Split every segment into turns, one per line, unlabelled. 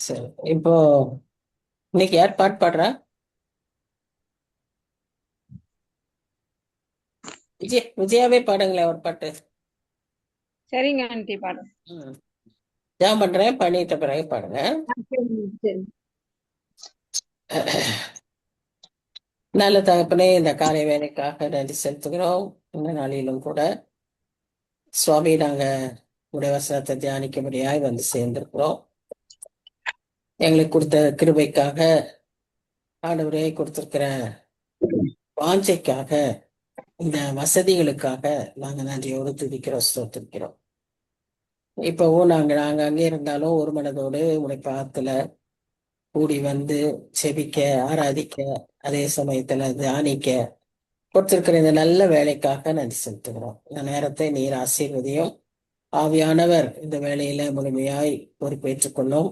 சரி. இப்போ இன்னைக்கு யார் பாட்டு பாடுறா? விஜயாவே பாடுங்களேன் ஒரு பாட்டு.
சரிங்க ஆண்டி பாடுறேன்.
ம். ஜாம் பண்றேன், பண்ணிட்ட பிறகு பாடுங்க.
சரிங்க, சரி.
நல்ல தகப்பனே, இந்த காலை வேலைக்காக நன்றி செலுத்துகிறோம். இந்த நாளிலும் கூட சுவாமி, நாங்க உடைய வசனத்தை தியானிக்கும்படியாய் வந்து சேர்ந்திருக்கிறோம். எங்களுக்கு கொடுத்த கிருபைக்காக, ஆண்டவரே கொடுத்திருக்கிற வாஞ்சைக்காக, இந்த வசதிகளுக்காக நாங்க நன்றியோடு துதிக்கிறோம், ஸ்தோத்திரிக்கிறோம். இப்பவும் நாங்க நாங்க அங்கே இருந்தாலும் ஒரு மனதோடு உடைய பாதத்துல கூடி வந்து செபிக்க, ஆராதிக்க, அதே சமயத்துல தியானிக்க கொடுத்திருக்கிற இந்த நல்ல வேலைக்காக நன்றி செலுத்துகிறோம். இந்த நேரத்தை நீர் ஆசீர்வதியும். ஆவியானவர் இந்த வேலையில முழுமையாய் பொறுப்பேற்றுக் கொள்ளும்.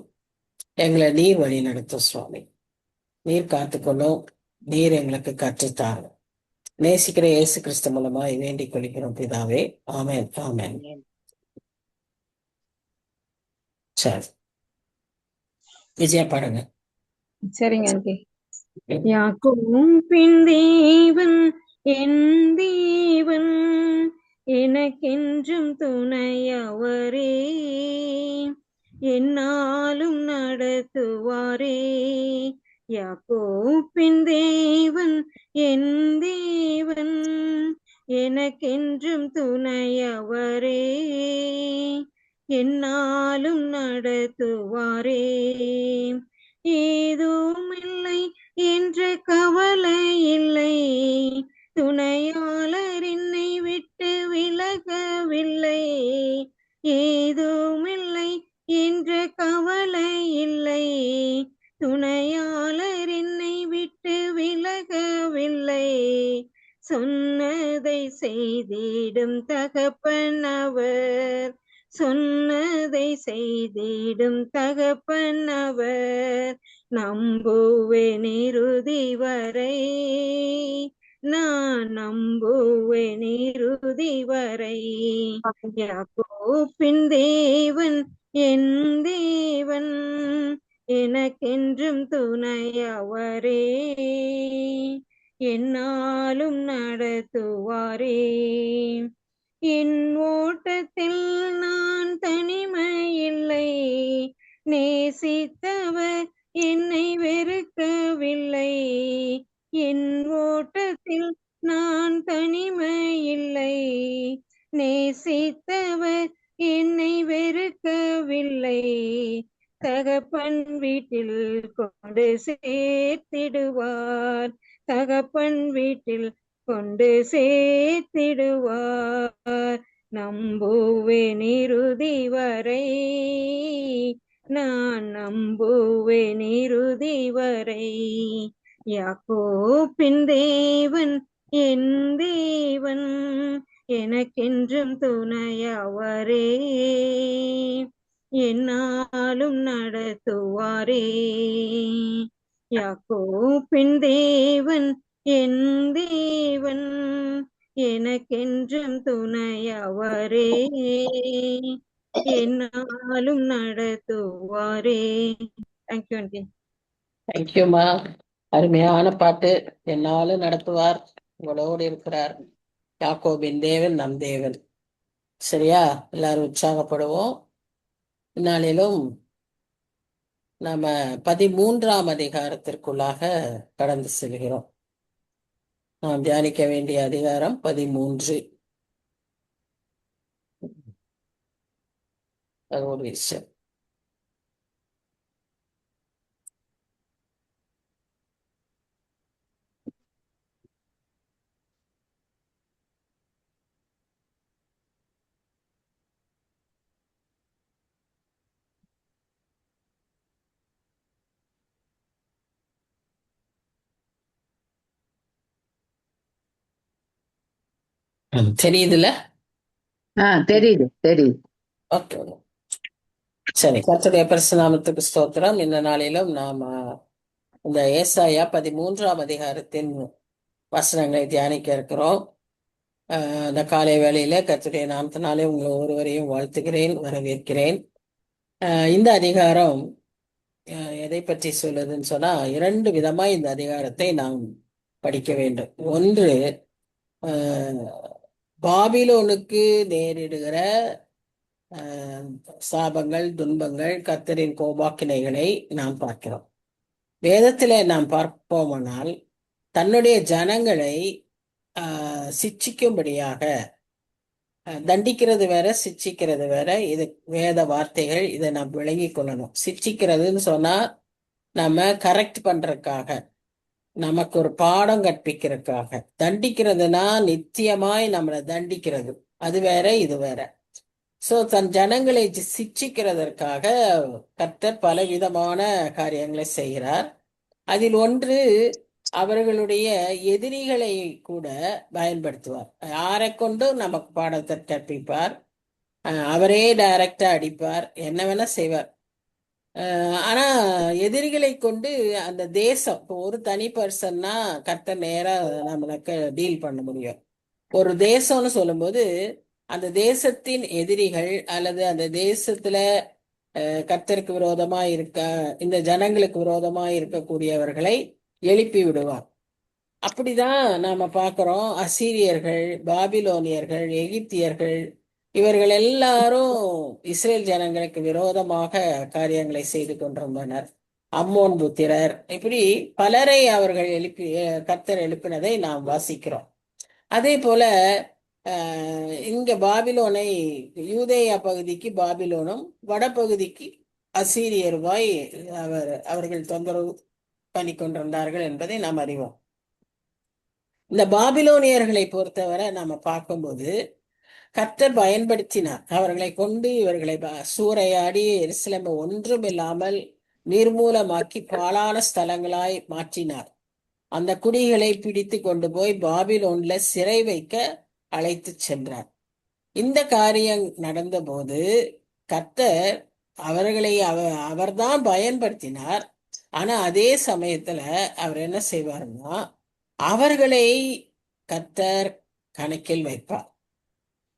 எங்களை நீர் வழி நடத்தும் சுவாமி. நீர் காத்துக்கொள்ளும். நீர் எங்களுக்கு கற்றுத்தாரும். நேசிக்கிற இயேசு கிறிஸ்து மூலமாய் வேண்டிக் கொள்கிறோம் பிதாவே. ஆமென், ஆமென். சரி, விஜயா பாடுங்க.
சரிங்க ஆண்டி. யாக்கோபின் தேவன் என் தேவன், எனக்கென்றும் துணையவரே, என்னாலும் நடத்துவாரே. யாக்கோபின் தேவன் என் தேவன், எனக்கென்றும் துணையவரே, என்னாலும் நடத்துவாரே. ஏதுமில்லை என்ற கவலை இல்லை, துணையாளர் என்னை விட்டு விலகவில்லை. ஏதுமில்லை என்ற கவலை இல்லை, துணையாளர் என்னை விட்டு விலகவில்லை. சொன்னதை செய்திடும் தகப்பன் அவர், சொன்னதை செய்திடும் தகப்பன் அவர். நம்புவேன் இறுதி வரை, நான் நம்புவேன் இறுதி வரை. யாக்கோபின் தேவன் என் தேவன், எனக்கென்றும் துணையவரே, என்னாலும் நடத்துவாரே. என் ஓட்டத்தில் நான் தனிமையில்லை, நேசித்தவர் என்னை வெறுக்கவில்லை. என் ஓட்டத்தில் நான் தனிமையில்லை, நேசித்தவர் என்னை வெறுக்கவில்லை. தகப்பன் வீட்டில் கொண்டு சேர்த்திடுவார், தகப்பன் வீட்டில் கொண்டு சேர்த்திடுவார். நம்புவேன் இறுதி வரை, நான் நம்புவேன் இறுதி வரை. யாக்கோபின் தேவன் என் தேவன், எனக்கென்றும் துணையவரே, என்னாலும் நடத்துவாரே. யாக்கோபின் தேவன் என் தேவன், எனக்கென்றும் துணையவரே, என்னாலும் நடத்துவாரே. Thank you aunty.
தேங்க்யூமா. அருமையான பாட்டு. என்னாலும் நடத்துவார், உங்களோடு இருக்கிறார். யாக்கோபின் தேவன் நம் தேவன். சரியா? எல்லாரும் உற்சாகப்படுவோம். இந்நாளிலும் நாம 13ஆம் அதிகாரத்திற்குள்ளாக கடந்து செல்கிறோம். நாம் தியானிக்க வேண்டிய அதிகாரம் 13. அது ஒரு விஷயம். தெரியுதுல்ல?
தெரியுது தெரியுது.
ஓகே, சரி. கர்த்தருடைய பரிசுநாமத்துக்கு ஸ்தோத்திரம். இந்த நாளிலும் நாம இந்த ஏசாயா 13ஆம் அதிகாரத்தின் வசனங்களை தியானிக்க இருக்கிறோம். இந்த காலை வேளையில கர்த்தருடைய நாமத்தினாலே உங்களை ஒருவரையும் வாழ்த்துகிறேன், வரவேற்கிறேன். இந்த அதிகாரம் எதை பற்றி சொல்லுதுன்னு சொன்னா, இரண்டு விதமா இந்த அதிகாரத்தை நாம் படிக்க வேண்டும். ஒன்று, அஹ், பாபிலோனுக்கு நேரிடுகிற அஹ், சாபங்கள், துன்பங்கள், கர்த்தரின் கோபாக்கினைகளை நாம் பார்க்கிறோம். வேதத்திலே நாம் பார்ப்போமானால், தன்னுடைய ஜனங்களை சிட்சிக்கும்படியாக, தண்டிக்கிறது வேற, சிட்சிக்கிறது வேற. இது வேத வார்த்தைகள், இதை நாம் விளங்கி கொள்ளணும். சிட்சிக்கிறதுன்னு சொன்னா நம்ம கரெக்ட் பண்றதுக்காக, நமக்கு ஒரு பாடம் கற்பிக்கிறதுக்காக. தண்டிக்கிறதுனா நித்தியமாய் நம்மளை தண்டிக்கிறது, அது வேற, இது வேற. சோ தன் ஜனங்களை சிட்சிக்கிறதற்காக கர்த்தர் பலவிதமான காரியங்களை செய்கிறார். அதில் ஒன்று, அவர்களுடைய எதிரிகளை கூட பயன்படுத்துவார். யாரை கொண்டும் நமக்கு பாடத்தை கற்பிப்பார். அவரே டைரக்டா அடிப்பார், என்ன வேணா செய்வார். ஆனா எதிரிகளை கொண்டு அந்த தேசம், இப்போ ஒரு தனி பர்சன்னா கர்த்தர் நேரா நம்மளுக்கு டீல் பண்ண முடியும். ஒரு தேசம்னு சொல்லும்போது அந்த தேசத்தின் எதிரிகள் அல்லது அந்த தேசத்துல கர்த்தருக்கு விரோதமா இருக்க, இந்த ஜனங்களுக்கு விரோதமா இருக்கக்கூடியவர்களை எழுப்பி விடுவார். அப்படிதான் நாம பார்க்கிறோம். அசீரியர்கள், பாபிலோனியர்கள், எகிப்தியர்கள், இவர்கள் எல்லாரும் இஸ்ரேல் ஜனங்களுக்கு விரோதமாக காரியங்களை செய்து கொண்டிருந்தனர். அம்மோன் புத்திரர், இப்படி பலரை அவர்கள் கர்த்தர் எழுப்பினதை நாம் வாசிக்கிறோம். அதே போல இங்க பாபிலோனை, யூதேயா பகுதிக்கு பாபிலோனும், வடபகுதிக்கு அசீரியருமாய் அவர்கள் தொந்தரவு பண்ணி கொண்டிருந்தார்கள் என்பதை நாம் அறிவோம். இந்த பாபிலோனியர்களை பொறுத்தவரை நாம பார்க்கும்போது கர்த்தர் பயன்படுத்தினார். அவர்களை கொண்டு இவர்களை சூறையாடி எருசலேமை ஒன்றும் இல்லாமல் நிர்மூலமாக்கி பாழான ஸ்தலங்களாய் மாற்றினார். அந்த குடிகளை பிடித்து கொண்டு போய் பாபிலோன்ல சிறை வைக்க அழைத்து சென்றார். இந்த காரியம் நடந்த போது கர்த்தர் அவர்களை அவர்தான் பயன்படுத்தினார். ஆனா அதே சமயத்துல அவர் என்ன செய்வார்னா, அவர்களை கர்த்தர் கணக்கில் வைப்பார்.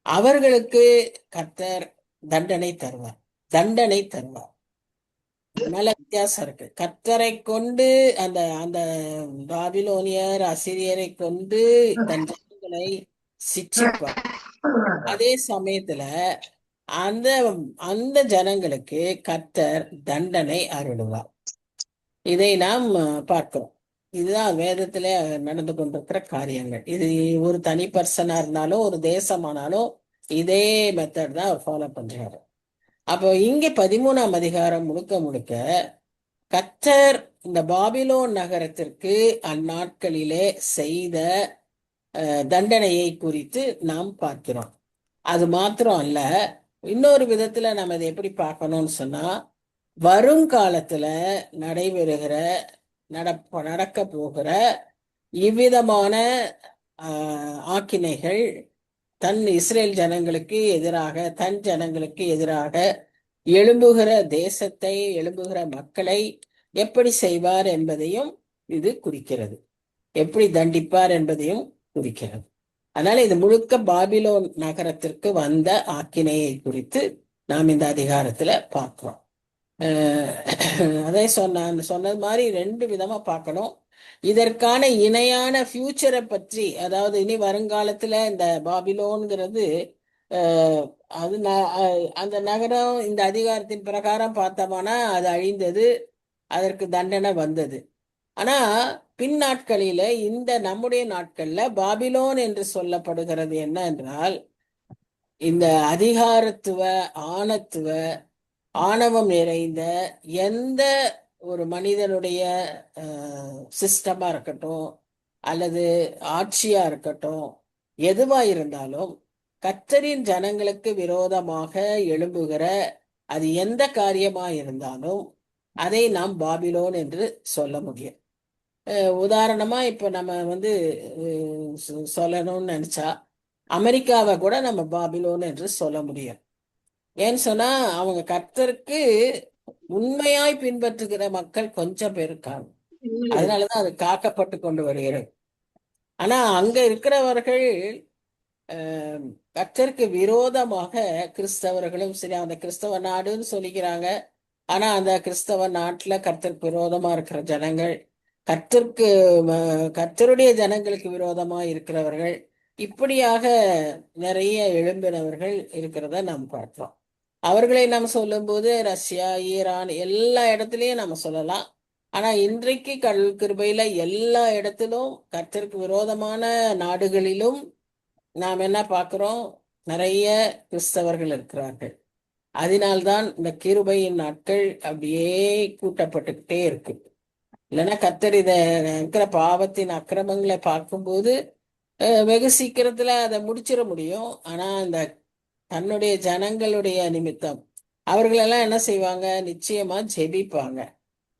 அவர்களுக்கு கர்த்தர் தண்டனை தருவார். நல்ல வித்தியாசம் இருக்கு. கர்த்தரை கொண்டு அந்த அந்த பாபிலோனியர், அசிரியரை கொண்டு தன் ஜனங்களை சிட்சிப்பார். அதே சமயத்துல அந்த அந்த ஜனங்களுக்கு கர்த்தர் தண்டனை அருளுவார். இதை நாம் பார்க்கிறோம். இதுதான் வேதத்துல நடந்து கொண்டிருக்கிற காரியங்கள். இது ஒரு தனி பர்சனா இருந்தாலும் ஒரு தேசமானாலும் இதே மெத்தட் தான் ஃபாலோ பண்றாரு. அப்போ இங்க 13ஆம் அதிகாரம் முழுக்க முழுக்க கர்த்தர் இந்த பாபிலோன் நகரத்திற்கு அந்நாட்களிலே செய்த தண்டனையை குறித்து நாம் பார்க்கிறோம். அது மாத்திரம் அல்ல, இன்னொரு விதத்துல நம்ம இதை எப்படி பார்க்கணும்னு சொன்னா, வருங்காலத்துல நடைபெறுகிற நடக்க போகிற இவ்விதமான ஆக்கினைகள் தன் இஸ்ரேல் ஜனங்களுக்கு எதிராக, தன் ஜனங்களுக்கு எதிராக எழும்புகிற தேசத்தை, எழும்புகிற மக்களை எப்படி செய்வார் என்பதையும் இது குறிக்கிறது. எப்படி தண்டிப்பார் என்பதையும் குறிக்கிறது. அதனால இது முழுக்க பாபிலோன் நகரத்திற்கு வந்த ஆக்கினையை குறித்து நாம் இந்த அதிகாரத்துல பார்க்கிறோம். அதே சொன்னது மாதிரி ரெண்டு விதமா பார்க்கணும். இதற்கான இணையான ஃபியூச்சரை பற்றி, அதாவது இனி வருங்காலத்துல இந்த பாபிலோன்கிறது அது அந்த நகரம் இந்த அதிகாரத்தின் பிரகாரம் பார்த்தோம்னா அது அழிந்தது, அதற்கு தண்டனை வந்தது. ஆனா பின் நாட்களில, இந்த நம்முடைய நாட்கள்ல பாபிலோன் என்று சொல்லப்படுகிறது என்ன என்றால், இந்த அதிகாரத்துவ, ஆணவம் நிறைந்த எந்த ஒரு மனிதனுடைய சிஸ்டமா இருக்கட்டும் அல்லது ஆட்சியா இருக்கட்டும், எதுவா இருந்தாலும் கர்த்தரின் ஜனங்களுக்கு விரோதமாக எழும்புகிற அது எந்த காரியமா இருந்தாலும் அதை நாம் பாபிலோன் என்று சொல்ல முடியும். உதாரணமா இப்ப நம்ம சொல்லணும்னு நினைச்சா அமெரிக்காவை கூட நம்ம பாபிலோன் என்று சொல்ல முடியும். ஏன்னு சொன்னா அவங்க கர்த்தருக்கு உண்மையாய் பின்பற்றுகிற மக்கள் கொஞ்சம் பேர் இருக்காங்க. அதனாலதான் அது காக்கப்பட்டு கொண்டு வருகிறது. ஆனா அங்க இருக்கிறவர்கள் கர்த்தருக்கு விரோதமாக, கிறிஸ்தவர்களும் சரி, அந்த கிறிஸ்தவ நாடுன்னு சொல்லிக்கிறாங்க, ஆனா அந்த கிறிஸ்தவ நாட்டுல கர்த்தருக்கு விரோதமா இருக்கிற ஜனங்கள், கர்த்தருக்கு கர்த்தருடைய ஜனங்களுக்கு விரோதமா இருக்கிறவர்கள், இப்படியாக நிறைய எழும்பினவர்கள் இருக்கிறத நாம் பார்க்கிறோம். அவர்களை நம்ம சொல்லும்போது ரஷ்யா, ஈரான் எல்லா இடத்துலயும் நம்ம சொல்லலாம். ஆனா இன்றைக்கு கடவுள் கிருபையில எல்லா இடத்திலும் கர்த்தருக்கு விரோதமான நாடுகளிலும் நாம் என்ன பார்க்கிறோம்? நிறைய கிறிஸ்தவர்கள் இருக்கிறார்கள். அதனால்தான் இந்த கிருபையின் நாட்கள் அப்படியே கூட்டப்பட்டுக்கிட்டே இருக்கு. இல்லைன்னா கர்த்தர் இத இருக்கிற பாவத்தின் அக்கிரமங்களை பார்க்கும்போது வெகு சீக்கிரத்துல அதை முடிச்சிட முடியும். ஆனா இந்த தன்னுடைய ஜனங்களுடைய நிமித்தம் அவர்களெல்லாம் என்ன செய்வாங்க? நிச்சயமா ஜெபிப்பாங்க.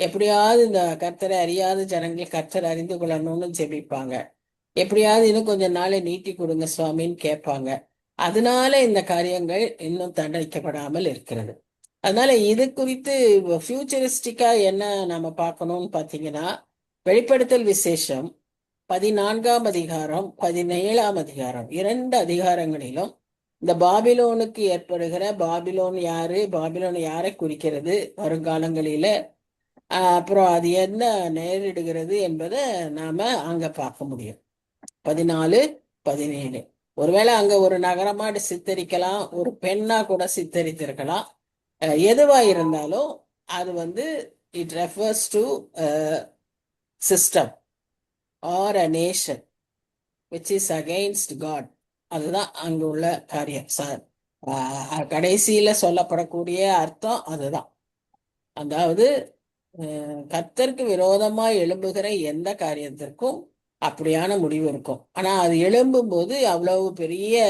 எப்படியாவது இந்த கர்த்தரை அறியாத ஜனங்கள் கர்த்தரை அறிந்து கொள்ளணும்னு ஜெபிப்பாங்க. எப்படியாவது இன்னும் கொஞ்சம் நாளை நீட்டி கொடுங்க சுவாமின்னு கேட்பாங்க. அதனால இந்த காரியங்கள் இன்னும் தண்டிக்கப்படாமல் இருக்கிறது. அதனால இது குறித்து ஃபியூச்சரிஸ்டிக்கா என்ன நம்ம பார்க்கணும்னு பார்த்தீங்கன்னா, வெளிப்படுத்தல் விசேஷம் 14ஆம் அதிகாரம் 17ஆம் அதிகாரம் 2 அதிகாரங்களிலும் இந்த பாபிலோனுக்கு ஏற்படுகிற, பாபிலோன் யாரு, பாபிலோன் யாரை குறிக்கிறது வருங்காலங்களில, அப்புறம் அது என்ன நேரிடுகிறது என்பதை நாம அங்க பார்க்க முடியும். 14, 17. ஒருவேளை அங்க ஒரு நகரமா சித்தரிக்கலாம், ஒரு பெண்ணா கூட சித்தரித்திருக்கலாம். எதுவா இருந்தாலும் அது it refers to system or a nation which is against God. அதுதான் அங்க உள்ள காரியம். கடைசியில சொல்லப்படக்கூடிய அர்த்தம் அதுதான். அதாவது கர்த்தருக்கு விரோதமா எழும்புகிற எந்த காரியத்திற்கும் அப்படியான முடிவு இருக்கும். ஆனா அது எழும்பும் போது அவ்வளவு பெரிய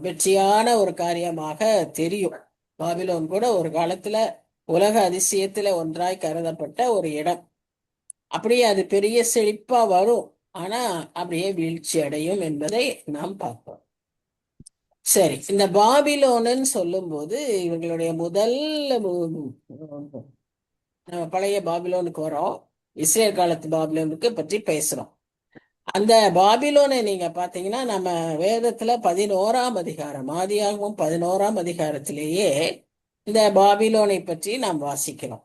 வெற்றியான ஒரு காரியமாக தெரியும். பாபிலோன் கூட ஒரு காலத்துல உலக அதிசயத்துல ஒன்றாய் கருதப்பட்ட ஒரு இடம். அப்படியே அது பெரிய செழிப்பா வரும், ஆனா அப்படியே வீழ்ச்சி அடையும் என்பதை நாம் பார்ப்போம். சரி, இந்த பாபிலோனுன்னு சொல்லும் போது இவங்களுடைய முதல் நம்ம பழைய பாபிலோனுக்கு வரோம், இஸ்ரேல் காலத்து பாபிலோனுக்கு பற்றி பேசுறோம். அந்த பாபிலோனை நீங்க பாத்தீங்கன்னா நம்ம வேதத்துல 11ஆம் அதிகாரம், ஆதியாகமம் 11ஆம் அதிகாரத்திலேயே இந்த பாபிலோனை பற்றி நாம் வாசிக்கிறோம்.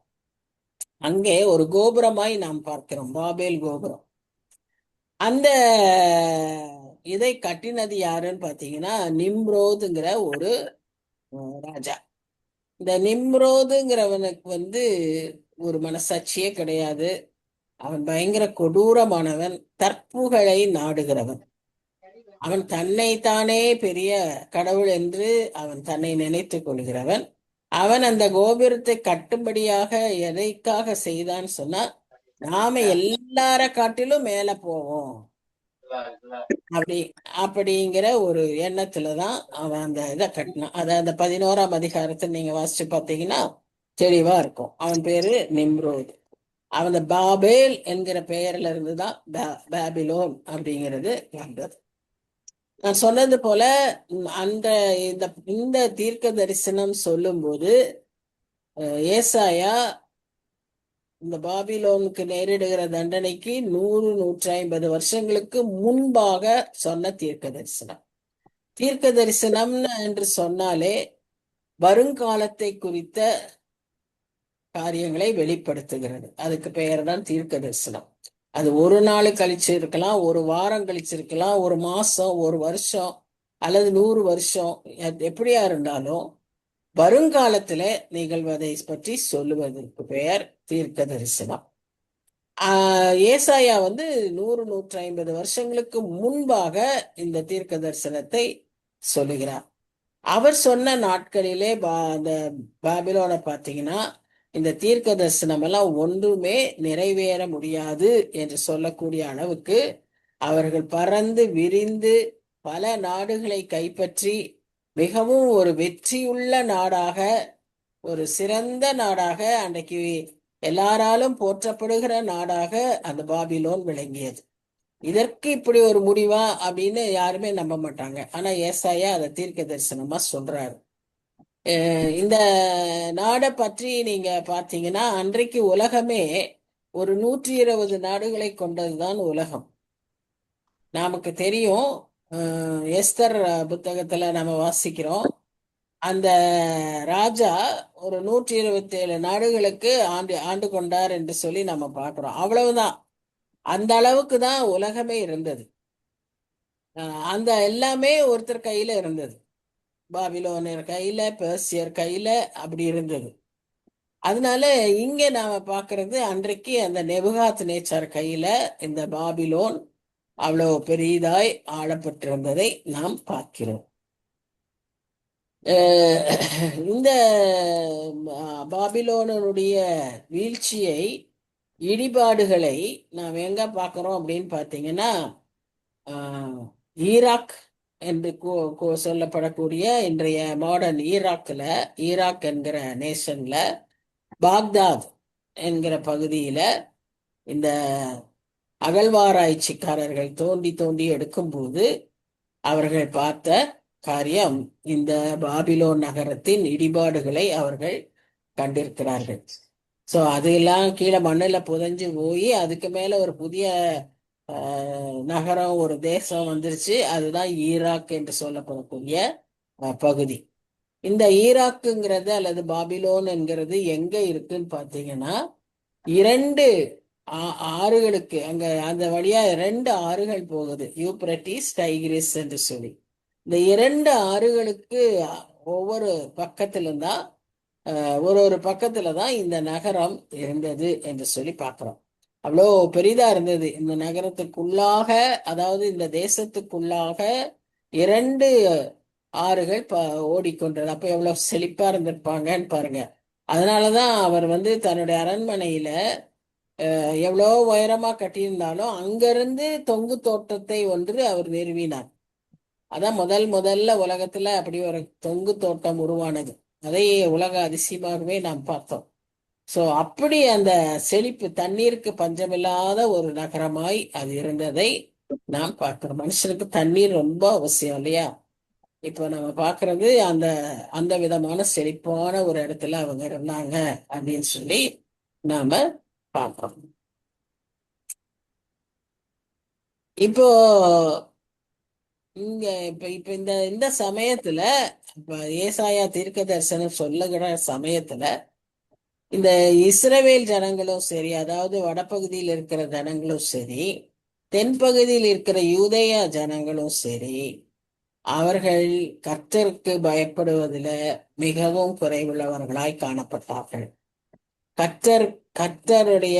அங்கே ஒரு கோபுரமாய் நாம் பார்க்கிறோம், பாபேல் கோபுரம். அந்த இதை கட்டினது யாருன்னு பாத்தீங்கன்னா நிம்ரோதுங்கிற ஒரு ராஜா. இந்த நிம்ரோதுங்கிறவனுக்கு ஒரு மனசாட்சியே கிடையாது. அவன் பயங்கர கொடூரமானவன், தற்புகளை நாடுகிறவன். அவன் தன்னைத்தானே பெரிய கடவுள் என்று அவன் தன்னை நினைத்துக் கொள்கிறவன். அவன் அந்த கோபுரத்தை கட்டும்படியாக எதைக்காக செய்தான்னு சொன்னா, நாம எல்லார காட்டிலும் மேல போவோம் அப்படிங்கிற ஒரு எண்ணத்துலதான் அவன் அந்த இதை கட்டினான். அத அந்த 11ஆம் அதிகாரத்தை நீங்க வாசிச்சு பார்த்தீங்கன்னா தெளிவா இருக்கும். அவன் பேரு நிம்ரோத். அவன் பாபேல் என்கிற பெயர்ல இருந்துதான் பாபிலோன் அப்படிங்கிறது வந்தது. நான் சொன்னது போல அந்த இந்த தீர்க்க தரிசனம் சொல்லும்போது ஏசாயா இந்த பாபிலோனுக்கு நேரிடுகிற தண்டனைக்கு 100-150 வருஷங்களுக்கு முன்பாக சொன்ன தீர்க்க தரிசனம். தீர்க்க தரிசனம் என்று சொன்னாலே வருங்காலத்தை குறித்த காரியங்களை வெளிப்படுத்துகிறது. அதுக்கு பெயர் தான் தீர்க்க தரிசனம். அது ஒரு நாள் கழிச்சு இருக்கலாம், ஒரு வாரம் கழிச்சு இருக்கலாம், ஒரு மாசம், ஒரு வருஷம் அல்லது 100 வருஷம், எப்படியா இருந்தாலும் வருங்காலத்துல நிகழ்வதை பற்றி சொல்லுவதற்கு பெயர் தீர்க்க தரிசனம். ஏசாயா 100-150 வருஷங்களுக்கு முன்பாக இந்த தீர்க்க தரிசனத்தை சொல்லுகிறார். அவர் சொன்ன நாட்களிலே அந்த பாபிலோனை பார்த்தீங்கன்னா இந்த தீர்க்க தரிசனம் எல்லாம் ஒன்றுமே நிறைவேற முடியாது என்று சொல்லக்கூடிய அளவுக்கு அவர்கள் பறந்து விரிந்து பல நாடுகளை கைப்பற்றி மிகவும் ஒரு வெற்றியுள்ள நாடாக, ஒரு சிறந்த நாடாக, அன்றைக்கு எல்லாராலும் போற்றப்படுகிற நாடாக அந்த பாபிலோன் விளங்கியது. இதற்கு இப்படி ஒரு முடிவா அப்படின்னு யாருமே நம்ப மாட்டாங்க. ஆனா ஏசாயா அதை தீர்க்க தரிசனமா சொல்றாரு. இந்த நாடை பற்றி நீங்க பார்த்தீங்கன்னா அன்றைக்கு உலகமே ஒரு 120 நாடுகளை கொண்டதுதான் உலகம். நமக்கு தெரியும், எஸ்தர் புத்தகத்துல நம்ம வாசிக்கிறோம், அந்த ராஜா ஒரு 127 நாடுகளுக்கு ஆண்டு கொண்டார் என்று சொல்லி நம்ம பார்க்கிறோம். அவ்வளவுதான். அந்த அளவுக்கு தான் உலகமே இருந்தது. அந்த எல்லாமே ஒருத்தர் கையில இருந்தது. பாபிலோனியர் கையில, பெர்சியர் கையில அப்படி இருந்தது. அதனால இங்க நாம பார்க்கிறது அன்றைக்கு அந்த நெபுகாத் நேச்சார் கையில இந்த பாபிலோன் அவ்வளவு பெரிதாய் ஆளப்பட்டிருந்ததை நாம் பார்க்கிறோம். இந்த பாபிலோனுடைய வீழ்ச்சியை, இடிபாடுகளை நாம் எங்க பார்க்கிறோம் அப்படின்னு பார்த்தீங்கன்னா, ஈராக் என்று சொல்லப்படக்கூடிய இன்றைய மாடர்ன் ஈராக் என்கிற நேஷன்ல, பாக்தாத் என்கிற பகுதியில இந்த அகழ்வாராய்ச்சிக்காரர்கள் தோண்டி தோண்டி எடுக்கும்போது அவர்கள் பார்த்த காரியம், இந்த பாபிலோன் நகரத்தின் இடிபாடுகளை அவர்கள் கண்டிருக்கிறார்கள். ஸோ அதெல்லாம் கீழே மண்ணில் புதைஞ்சு போய் அதுக்கு மேல ஒரு புதிய நகரம், ஒரு தேசம் வந்துருச்சு. அதுதான் ஈராக் என்று சொல்லப்படக்கூடிய பகுதி. இந்த ஈராக்குங்கிறது அல்லது பாபிலோன் என்கிறது எங்க இருக்குன்னு பார்த்தீங்கன்னா, 2 ஆறுகளுக்கு அங்க அந்த வழியா 2 ஆறுகள் போகுது, யூப்ரட்டிஸ், டைகிரிஸ் என்று சொல்லி. இந்த 2 ஆறுகளுக்கு ஒவ்வொரு பக்கத்திலும் தான் ஒரு பக்கத்துல தான் இந்த நகரம் இருந்தது என்று சொல்லி பார்க்கிறோம். அவ்வளோ பெரிதா இருந்தது இந்த நகரத்துக்குள்ளாக. அதாவது இந்த தேசத்துக்குள்ளாக 2 ஆறுகள் ஓடிக்கொண்டது. அப்ப எவ்வளவு செழிப்பா இருந்திருப்பாங்கன்னு பாருங்க. அதனாலதான் அவர் தன்னுடைய அரண்மனையில எவ்வளோ உயரமா கட்டியிருந்தாலும் அங்கிருந்து தொங்கு தோட்டத்தை ஒன்று அவர் நிறுவினார். அதான் முதல்ல உலகத்துல அப்படி ஒரு தொங்கு தோட்டம் உருவானது. அதை உலக அதிசயமாகவே நாம் பார்த்தோம். சோ அப்படி அந்த செழிப்பு, தண்ணீருக்கு பஞ்சமில்லாத ஒரு நகரமாய் அது இருந்ததை நாம் பார்க்கிறோம். மனுஷனுக்கு தண்ணீர் ரொம்ப அவசியம் இல்லையா? இப்ப நம்ம பார்க்கறது அந்த அந்த விதமான செழிப்பான ஒரு இடத்துல அவங்க இருந்தாங்க அப்படின்னு சொல்லி நாம பார்க்கிறோம். இப்போ இங்க இப்ப இப்ப இந்த இந்த சமயத்துல, இப்ப ஏசாயா தீர்க்க தரிசனம் சொல்லுகிற சமயத்துல இந்த இஸ்ரவேல் ஜனங்களும் சரி, அதாவது வடபகுதியில் இருக்கிற ஜனங்களும் சரி, தென்பகுதியில் இருக்கிற யூதேய ஜனங்களும் சரி, அவர்கள் கர்த்தருக்கு பயப்படுவதில் மிகவும் குறைவுள்ளவர்களாய் காணப்பட்டார்கள். கர்த்தருடைய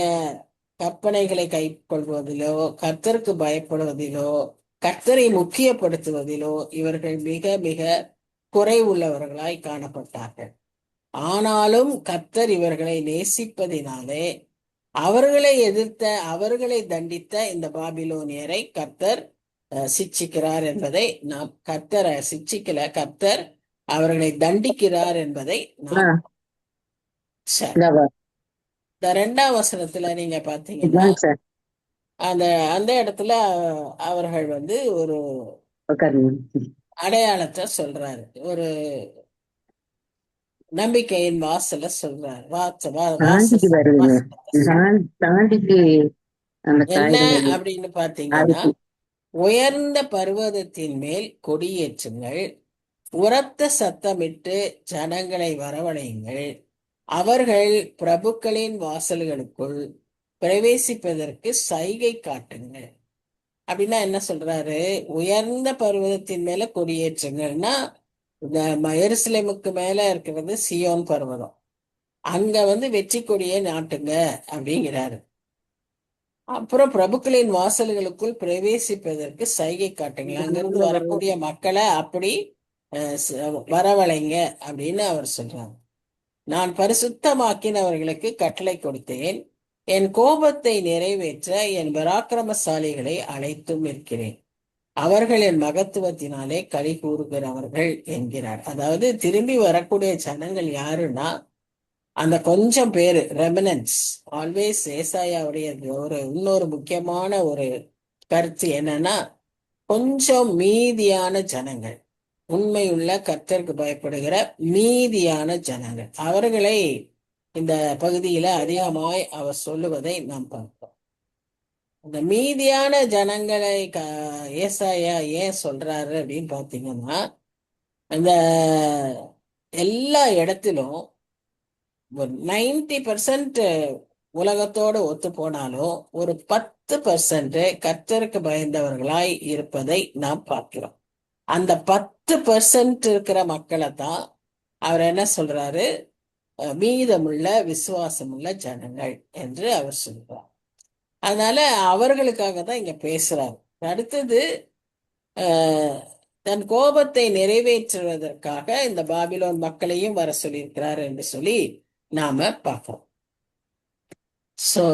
கற்பனைகளை கைக்கொள்வதிலோ, கர்த்தருக்கு பயப்படுவதிலோ, கர்த்தரை முக்கியப்படுத்துவதிலோ இவர்கள் மிக மிக குறைவுள்ளவர்களாய் காணப்பட்டார்கள். ஆனாலும் கர்த்தர் இவர்களை நேசிப்பதினாலே அவர்களை எதிர்த்த, அவர்களை தண்டித்த இந்த பாபிலோனியரை கர்த்தர் சிட்சிக்கிறார் என்பதை நாம், கர்த்தரை சிட்சிக்கல, கர்த்தர் அவர்களை தண்டிக்கிறார் என்பதை நாம் இந்த 2ஆம் வசனத்துல நீங்க பாத்தீங்கன்னா, அந்த அந்த இடத்துல அவர்கள் ஒரு அடையாளத்தை சொல்றாரு, ஒரு நம்பிக்கையின் வாசல சொல்றாரு. என்ன அப்படின்னு பாத்தீங்கன்னா, உயர்ந்த பர்வதத்தின் மேல் கொடியேற்றுங்கள், உரத்த சத்தமிட்டு ஜனங்களை வரவழையுங்கள், அவர்கள் பிரபுக்களின் வாசல்களுக்குள் பிரவேசிப்பதற்கு சைகை காட்டுங்கள். அப்படின்னா என்ன சொல்றாரு? உயர்ந்த பர்வதத்தின் மேல கொடியேற்றுங்கள்னா, இந்த எருசலேமுக்கு மேல இருக்கிறது சியோன் பர்வதம். அங்க வெற்றி கொடியை நாட்டுங்க அப்படிங்கிறாரு. அப்புறம் பிரபுக்களின் வாசல்களுக்குள் பிரவேசிப்பதற்கு சைகை காட்டுங்க, அங்கிருந்து வரக்கூடிய மக்களை அப்படி வரவழைங்க அப்படின்னு அவர் சொல்றாங்க. நான் பரிசுத்தமாக்கினவர்களுக்கு கட்டளை கொடுத்தேன், என் கோபத்தை நிறைவேற்ற என் பராக்கிரமசாலிகளை அழைத்தும் இருக்கிறேன், அவர்கள் என் மகத்துவத்தினாலே களி கூறுகிறவர்கள் என்கிறார். அதாவது திரும்பி வரக்கூடிய ஜனங்கள் யாருன்னா, அந்த கொஞ்சம் பேரு, ரெமினன்ஸ். ஆல்வேஸ் ஏசாயாவுடைய இன்னொரு முக்கியமான ஒரு கருத்து என்னன்னா, கொஞ்சம் மீதியான ஜனங்கள், உண்மையுள்ள கர்த்தருக்கு பயப்படுகிற மீதியான ஜனங்கள், அவர்களை இந்த பகுதியில அதிகமாய் அவர் சொல்லுவதை நாம் பார்க்கிறோம். இந்த மீதியான ஜனங்களை ஏசாயா ஏன் சொல்றாரு அப்படின்னு பாத்தீங்கன்னா, இந்த எல்லா இடத்திலும் ஒரு 90% உலகத்தோடு ஒத்து போனாலும் ஒரு 10% கர்த்தருக்கு பயந்தவர்களாய் இருப்பதை நாம் பார்க்கிறோம். அந்த 10% இருக்கிற மக்களை தான் அவர் என்ன சொல்றாரு, மீதமுள்ள விசுவாசமுள்ள ஜனங்கள் என்று அவர் சொல்றார். அதனால அவர்களுக்காக தான் இங்க பேசுறாரு. அடுத்தது தன் கோபத்தை நிறைவேற்றுவதற்காக இந்த பாபிலோன் மக்களையும் வர சொல்லியிருக்கிறார் என்று சொல்லி நாம பார்க்கிறோம். சோ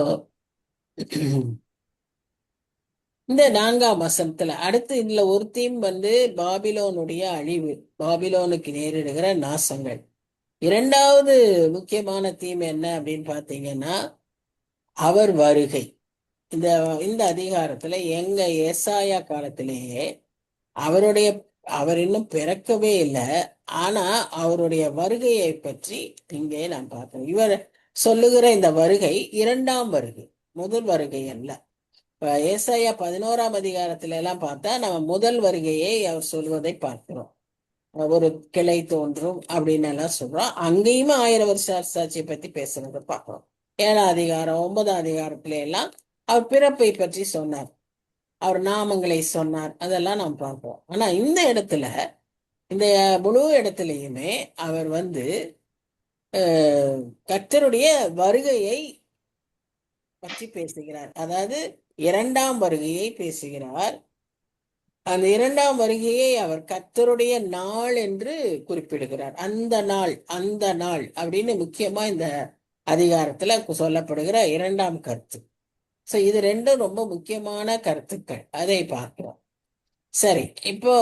இந்த 4ஆம் வசனத்துல அடுத்து இதுல ஒரு தீம் பாபிலோனுடைய அழிவு, பாபிலோனுக்கு நேரிடுகிற நாசங்கள். இரண்டாவது முக்கியமான தீம் என்ன அப்படின்னு பாத்தீங்கன்னா அவர் வருகை. இந்த இந்த அதிகாரத்துல எங்க ஏசாயா காலத்திலேயே அவர் இன்னும் பிறக்கவே இல்லை, ஆனா அவருடைய வருகையை பற்றி இங்கே நான் பார்க்கிறேன். இவர் சொல்லுகிற இந்த வருகை இரண்டாம் வருகை, முதல் வருகை அல்ல. ஏசாயா 11ஆம் அதிகாரத்துல எல்லாம் பார்த்தா நம்ம முதல் வருகையை அவர் சொல்வதை பார்க்கிறோம். ஒரு கிளை தோன்றும் அப்படின்னு எல்லாம் சொல்றோம். அங்கேயுமே 1000 வருஷ அரசாட்சியை பத்தி பேசுறதை பார்க்கிறோம். 7ஆம் அதிகாரம் 9ஆம் அதிகாரத்துல எல்லாம் அவர் பிறப்பை பற்றி சொன்னார், அவர் நாமங்களை சொன்னார், அதெல்லாம் நாம் பார்ப்போம். ஆனா இந்த இடத்துல, இந்த முழு இடத்துலையுமே அவர் கர்த்தருடைய வருகையை பற்றி பேசுகிறார். அதாவது இரண்டாம் வருகையை பேசுகிறார். அந்த இரண்டாம் வருகையை அவர் கர்த்தருடைய நாள் என்று குறிப்பிடுகிறார். அந்த நாள் அப்படின்னு முக்கியமா இந்த அதிகாரத்துல சொல்லப்படுகிற இரண்டாம் கருத்து. சோ இது ரெண்டும் ரொம்ப முக்கியமான கருத்துக்கள், அதை பார்க்கிறோம். சரி, இப்போ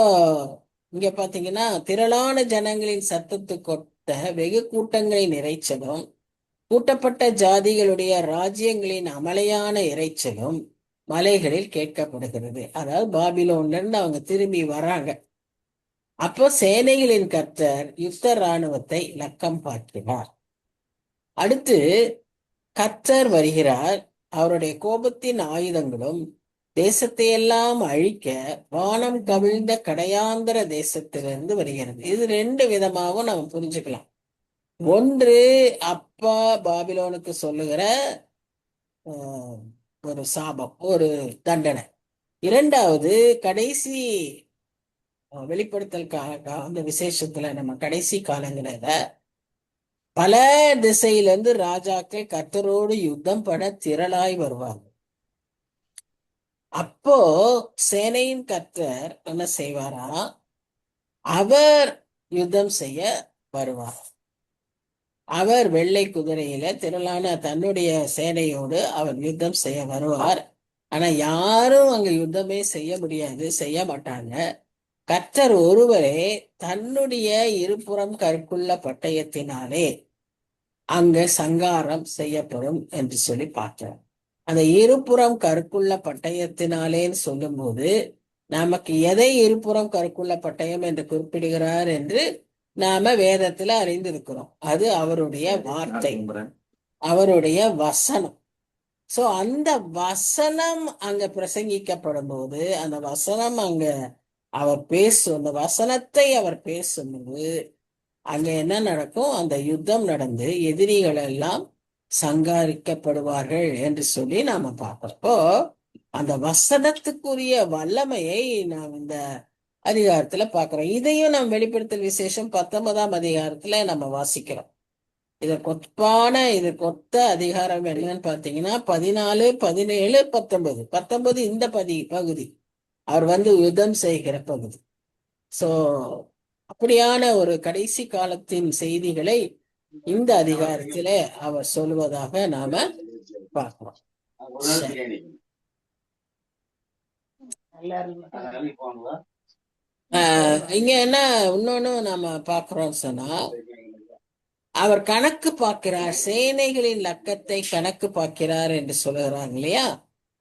இங்க பாத்தீங்கன்னா திரளான ஜனங்களின் சத்தத்துக்கொத்த வெகு கூட்டங்களின் இறைச்சலும், கூட்டப்பட்ட ஜாதிகளுடைய ராஜ்யங்களின் அமலையான இறைச்சலும் மலைகளில் கேட்கப்படுகிறது. அதாவது பாபிலோன்ல இருந்து அவங்க திரும்பி வராங்க. அப்போ சேனைகளின் கர்த்தர் யுத்த இராணுவத்தை இலக்கம் பார்க்கிறார். அடுத்து கர்த்தர் வருகிறார், அவருடைய கோபத்தின் ஆயுதங்களும் தேசத்தையெல்லாம் அழிக்க வானம் கவிழ்ந்த கடையாந்தர தேசத்திலிருந்து வருகிறது. இது ரெண்டு விதமாகவும் நம்ம புரிஞ்சுக்கலாம். ஒன்று அப்பா பாபிலோனுக்கு சொல்லுகிற ஒரு சாபம், ஒரு தண்டனை. இரண்டாவது கடைசி வெளிப்படுத்தல் அந்த விசேஷத்துல நம்ம கடைசி காலங்களில பல திசையிலிருந்து ராஜாக்கள் கர்த்தரோடு யுத்தம் பட திரளாய் வருவாங்க. அப்போ சேனையின் கர்த்தர் என்ன செய்வாரா, அவர் யுத்தம் செய்ய வருவார். அவர் வெள்ளை குதிரையில திரளான தன்னுடைய சேனையோடு அவர் யுத்தம் செய்ய வருவார். ஆனா யாரும் அங்க யுத்தமே செய்ய முடியாது, செய்ய மாட்டாங்க. கர்த்தர் ஒருவரே தன்னுடைய இருபுறம் கற்குள்ள பட்டயத்தினாலே அங்க சங்காரம் செய்யப்படும் என்று சொல்லி பார்க்கிறோம். அந்த இருபுறம் கற்குள்ள பட்டயத்தினாலேன்னு சொல்லும் போது நமக்கு எதை இருபுறம் கற்குள்ள பட்டயம் என்று குறிப்பிடுகிறார் என்று நாம வேதத்துல அறிந்திருக்கிறோம். அது அவருடைய வார்த்தை, அவருடைய வசனம். சோ அந்த வசனம் அங்க பிரசங்கிக்கப்படும் போது, அந்த வசனம் அங்க அவர் அந்த வசனத்தை அவர் பேசும்போது அங்க என்ன நடக்கும், அந்த யுத்தம் நடந்து எதிரிகள் எல்லாம் சங்காரிக்கப்படுவார்கள் என்று சொல்லி நாம பார்க்கிறப்போ அந்த வசனத்துக்குரிய வல்லமையை நாம் இந்த அதிகாரத்துல பார்க்கிறோம். இதையும் நாம் வெளிப்படுத்தல் விசேஷம் 19ஆம் அதிகாரத்துல நம்ம வாசிக்கிறோம். இதற்கு ஒத்த அதிகாரம் என்னன்னு பாத்தீங்கன்னா 14, 17, 19. 19 இந்த பகுதி அவர் யுத்தம் செய்கிற பகுதி. சோ அப்படியான ஒரு கடைசி காலத்தின் செய்திகளை இந்த அதிகாரத்தில அவர் சொல்வதாக நாம பார்க்கிறோம். இங்க என்ன இன்னொன்னு நாம பார்க்கிறோம் சொன்னா, அவர் கணக்கு பார்க்கிறார், சேனைகளின் லக்கத்தை கணக்கு பார்க்கிறார் என்று சொல்லுகிறார் இல்லையா.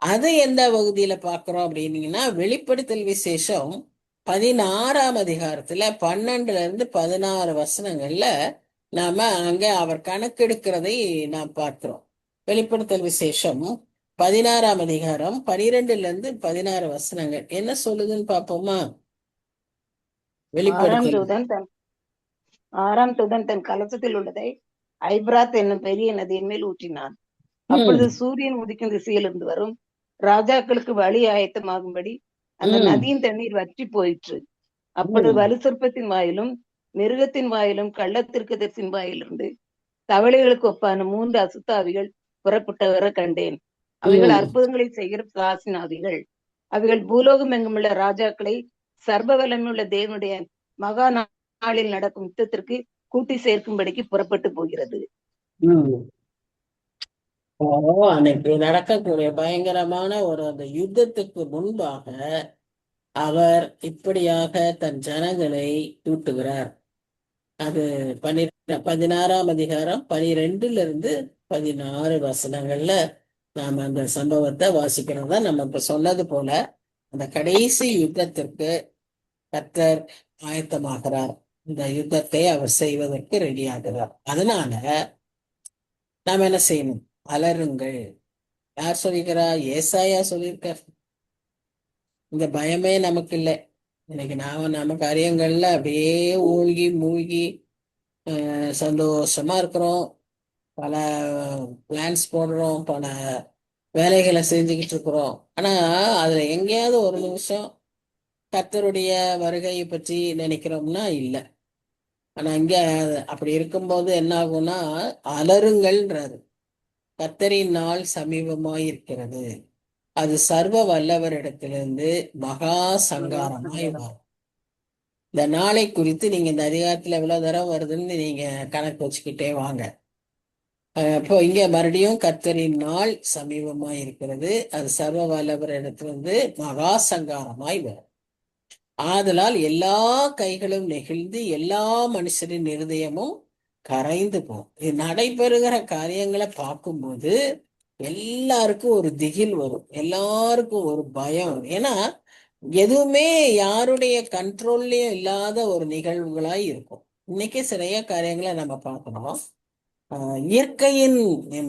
அதை எந்த பகுதியில பார்க்கிறோம் அப்படின்னீங்கன்னா வெளிப்படுத்தல் விசேஷம் 16ஆம் அதிகாரத்துல 12 இருந்து 16 வசனங்கள்ல நாம அங்க அவர் கணக்கெடுக்கிறதை நாம் பார்க்கிறோம். வெளிப்படுத்தல் விசேஷம் 16ஆம் அதிகாரம் 12 இருந்து 16 வசனங்கள் என்ன சொல்லுதுன்னு பார்ப்போமா? வெளிப்படுத்தல்
ஆறாம் தூதன் தன் கலசத்தில் உள்ளதை ஐப்ராத் என்னும் பெரிய நதியின் மேல் ஊற்றினான்.
ம்
அப்பொழுது சூரியன் உதிக்கும் திசையிலிருந்து வரும் ராஜாக்களுக்கு வழி ஆயத்தமாகும்படி அந்த
ம்
நதியின் தண்ணீர் வற்றி போயிற்று. அப்பொழுது
ம்
வலுசற்பத்தின் வாயிலும் மிருகத்தின் வாயிலும் கள்ளத்திற்கதர்சின் வாயிலிருந்து தவளைகளுக்கு ஒப்பான 3 அசுத்தாவிகள் புறப்பட்டு வர கண்டேன். அவைகள்
ம்
அற்புதங்களை செய்கிற பிசாசினாவிகள். அவைகள் பூலோகம் எங்குமுள்ள ராஜாக்களை சர்வ வல்லமையுள்ள தேவனுடைய மகா நாளில் நடக்கும் யுத்தத்திற்கு கூட்டி சேர்க்கும்படிக்கு புறப்பட்டு போகிறது.
ம். ஓ, அன்னைக்கு நடக்கக்கூடிய பயங்கரமான ஒரு அந்த யுத்தத்துக்கு முன்பாக அவர் இப்படியாக தன் ஜனங்களை கூட்டுகிறார். அது 16ஆம் அதிகாரம் 12 16 வசனங்கள்ல நாம அந்த சம்பவத்தை வாசிக்கிறோம். தான் நம்ம இப்ப சொன்னது போல அந்த கடைசி யுத்தத்திற்கு கர்த்தர் ஆயத்தமாகிறார். இந்த யுத்தத்தை அவர் செய்வதற்கு ரெடி ஆகிறார். அதனால நாம என்ன செய்யணும்? அலறுங்கள். யார் சொல்லிக்கிறா? ஏசாயா சொல்லியிருக்கார். இந்த பயமே நமக்கு இல்லை. இன்னைக்கு நம்ம காரியங்கள்ல அப்படியே ஊழ்கி மூழ்கி சந்தோஷமா இருக்கிறோம். பல பிளான்ஸ் போடுறோம், பல வேலைகளை செஞ்சுக்கிட்டு இருக்கிறோம். ஆனா அதுல எங்கேயாவது ஒரு நிமிஷம் கர்த்தருடைய வருகையை பற்றி நினைக்கிறோம்னா இல்லை. ஆனா இங்க அப்படி இருக்கும்போது என்ன ஆகும்னா, அலறுங்கள்ன்றாரு. கர்த்தரின் நாள் சமீபமாயிருக்கிறது, அது சர்வ வல்லவரிடத்திலிருந்து மகா சங்காரமாய் வரும். இந்த நாளை குறித்து நீங்க இந்த அதிகாரத்துல எவ்வளவு தடவை வருதுன்னு நீங்க கணக்கு வச்சுக்கிட்டே வாங்க. இப்போ இங்க மறுபடியும் கர்த்தரின் நாள் சமீபமாய் இருக்கிறது, அது சர்வ வல்லவரிடத்திலிருந்து மகா சங்காரமாய் வரும். ஆதலால் எல்லா கைகளும் நெகிழ்ந்து எல்லா மனுஷரின் இருதயமும் கரைந்து போகும். இது நடைபெறுகிற காரியங்களை பார்க்கும்போது எல்லாருக்கும் ஒரு திகில் வரும், எல்லாருக்கும் ஒரு பயம் வரும். ஏன்னா எதுவுமே யாருடைய கண்ட்ரோல்லயும் இல்லாத ஒரு நிகழ்வுகளாய் இருக்கும். இன்னைக்கு நிறைய காரியங்களை நம்ம பார்க்கணும். இயற்கையின்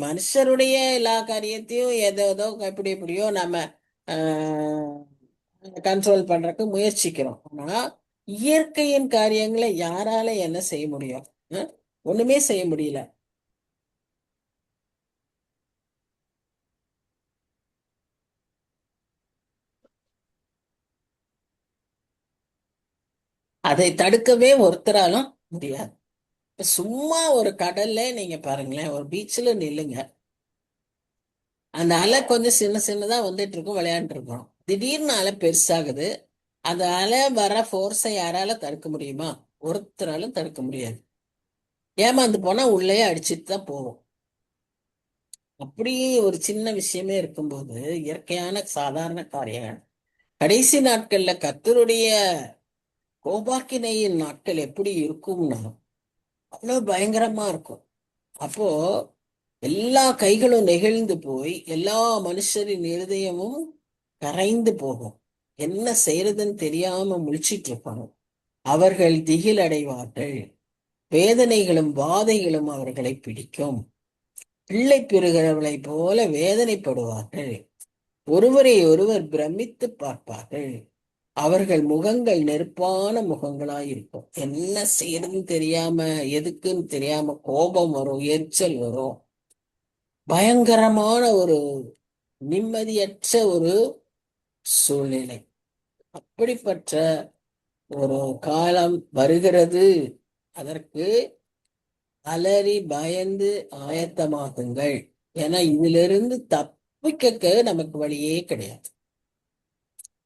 மனுஷருடைய எல்லா காரியத்தையும் ஏதோ எப்படி எப்படியோ நம்ம கண்ட்ரோல் பண்றதுக்கு முயற்சிக்கிறோம். ஆனா இயற்கையின் காரியங்களை யாரால என்ன செய்ய முடியும்? ஒண்ணுமே செய்ய முடியல. அதை தடுக்கவே ஒருத்தராலும் முடியாது. சும்மா ஒரு கடல்ல நீங்க பாருங்களேன், ஒரு பீச்ல நில்லுங்க. அந்த அலை கொஞ்சம் சின்ன சின்னதா வந்துட்டு இருக்கும், விளையாண்டு இருக்கோம். திடீர்னு அலை பெருசாகுது. அந்த அலை வர ஃபோர்ஸை யாரால தடுக்க முடியுமா? ஒருத்தராலும் தடுக்க முடியாது. ஏமாந்து போனா உள்ளே அடிச்சுட்டு தான் போவோம். அப்படியே ஒரு சின்ன விஷயமே இருக்கும்போது இயற்கையான சாதாரண காரியங்கள், கடைசி நாட்கள்ல கர்த்தருடைய கோபாக்கினையின் நாட்கள் எப்படி இருக்கும்னா அவ்வளவு பயங்கரமா இருக்கும். அப்போ எல்லா கைகளும் நெகிழ்ந்து போய் எல்லா மனுஷரின் இருதயமும் கரைந்து போகும். என்ன செய்யறதுன்னு தெரியாம முழிச்சிட்டு இருப்பாங்க. அவர்கள் திகில் அடைவார்கள், வேதனைகளும் வாதைகளும் அவர்களை பிடிக்கும். பிள்ளை பெறுகிறவளை போல வேதனைப்படுவார்கள், ஒருவரை ஒருவர் பிரமித்து பார்ப்பார்கள். அவர்கள் முகங்கள் நெருப்பான முகங்களாயிருக்கும். என்ன செய்யறதுன்னு தெரியாம, எதுக்குன்னு தெரியாம கோபம் வரும், எரிச்சல் வரும். பயங்கரமான ஒரு நிம்மதியற்ற ஒரு சூழ்நிலை. அப்படிப்பட்ட ஒரு காலம் வருகிறது. அதற்கு அலறி பயந்து ஆயத்தமாகுங்கள். ஏன்னா இதிலிருந்து தப்பிக்க நமக்கு வழியே கிடையாது.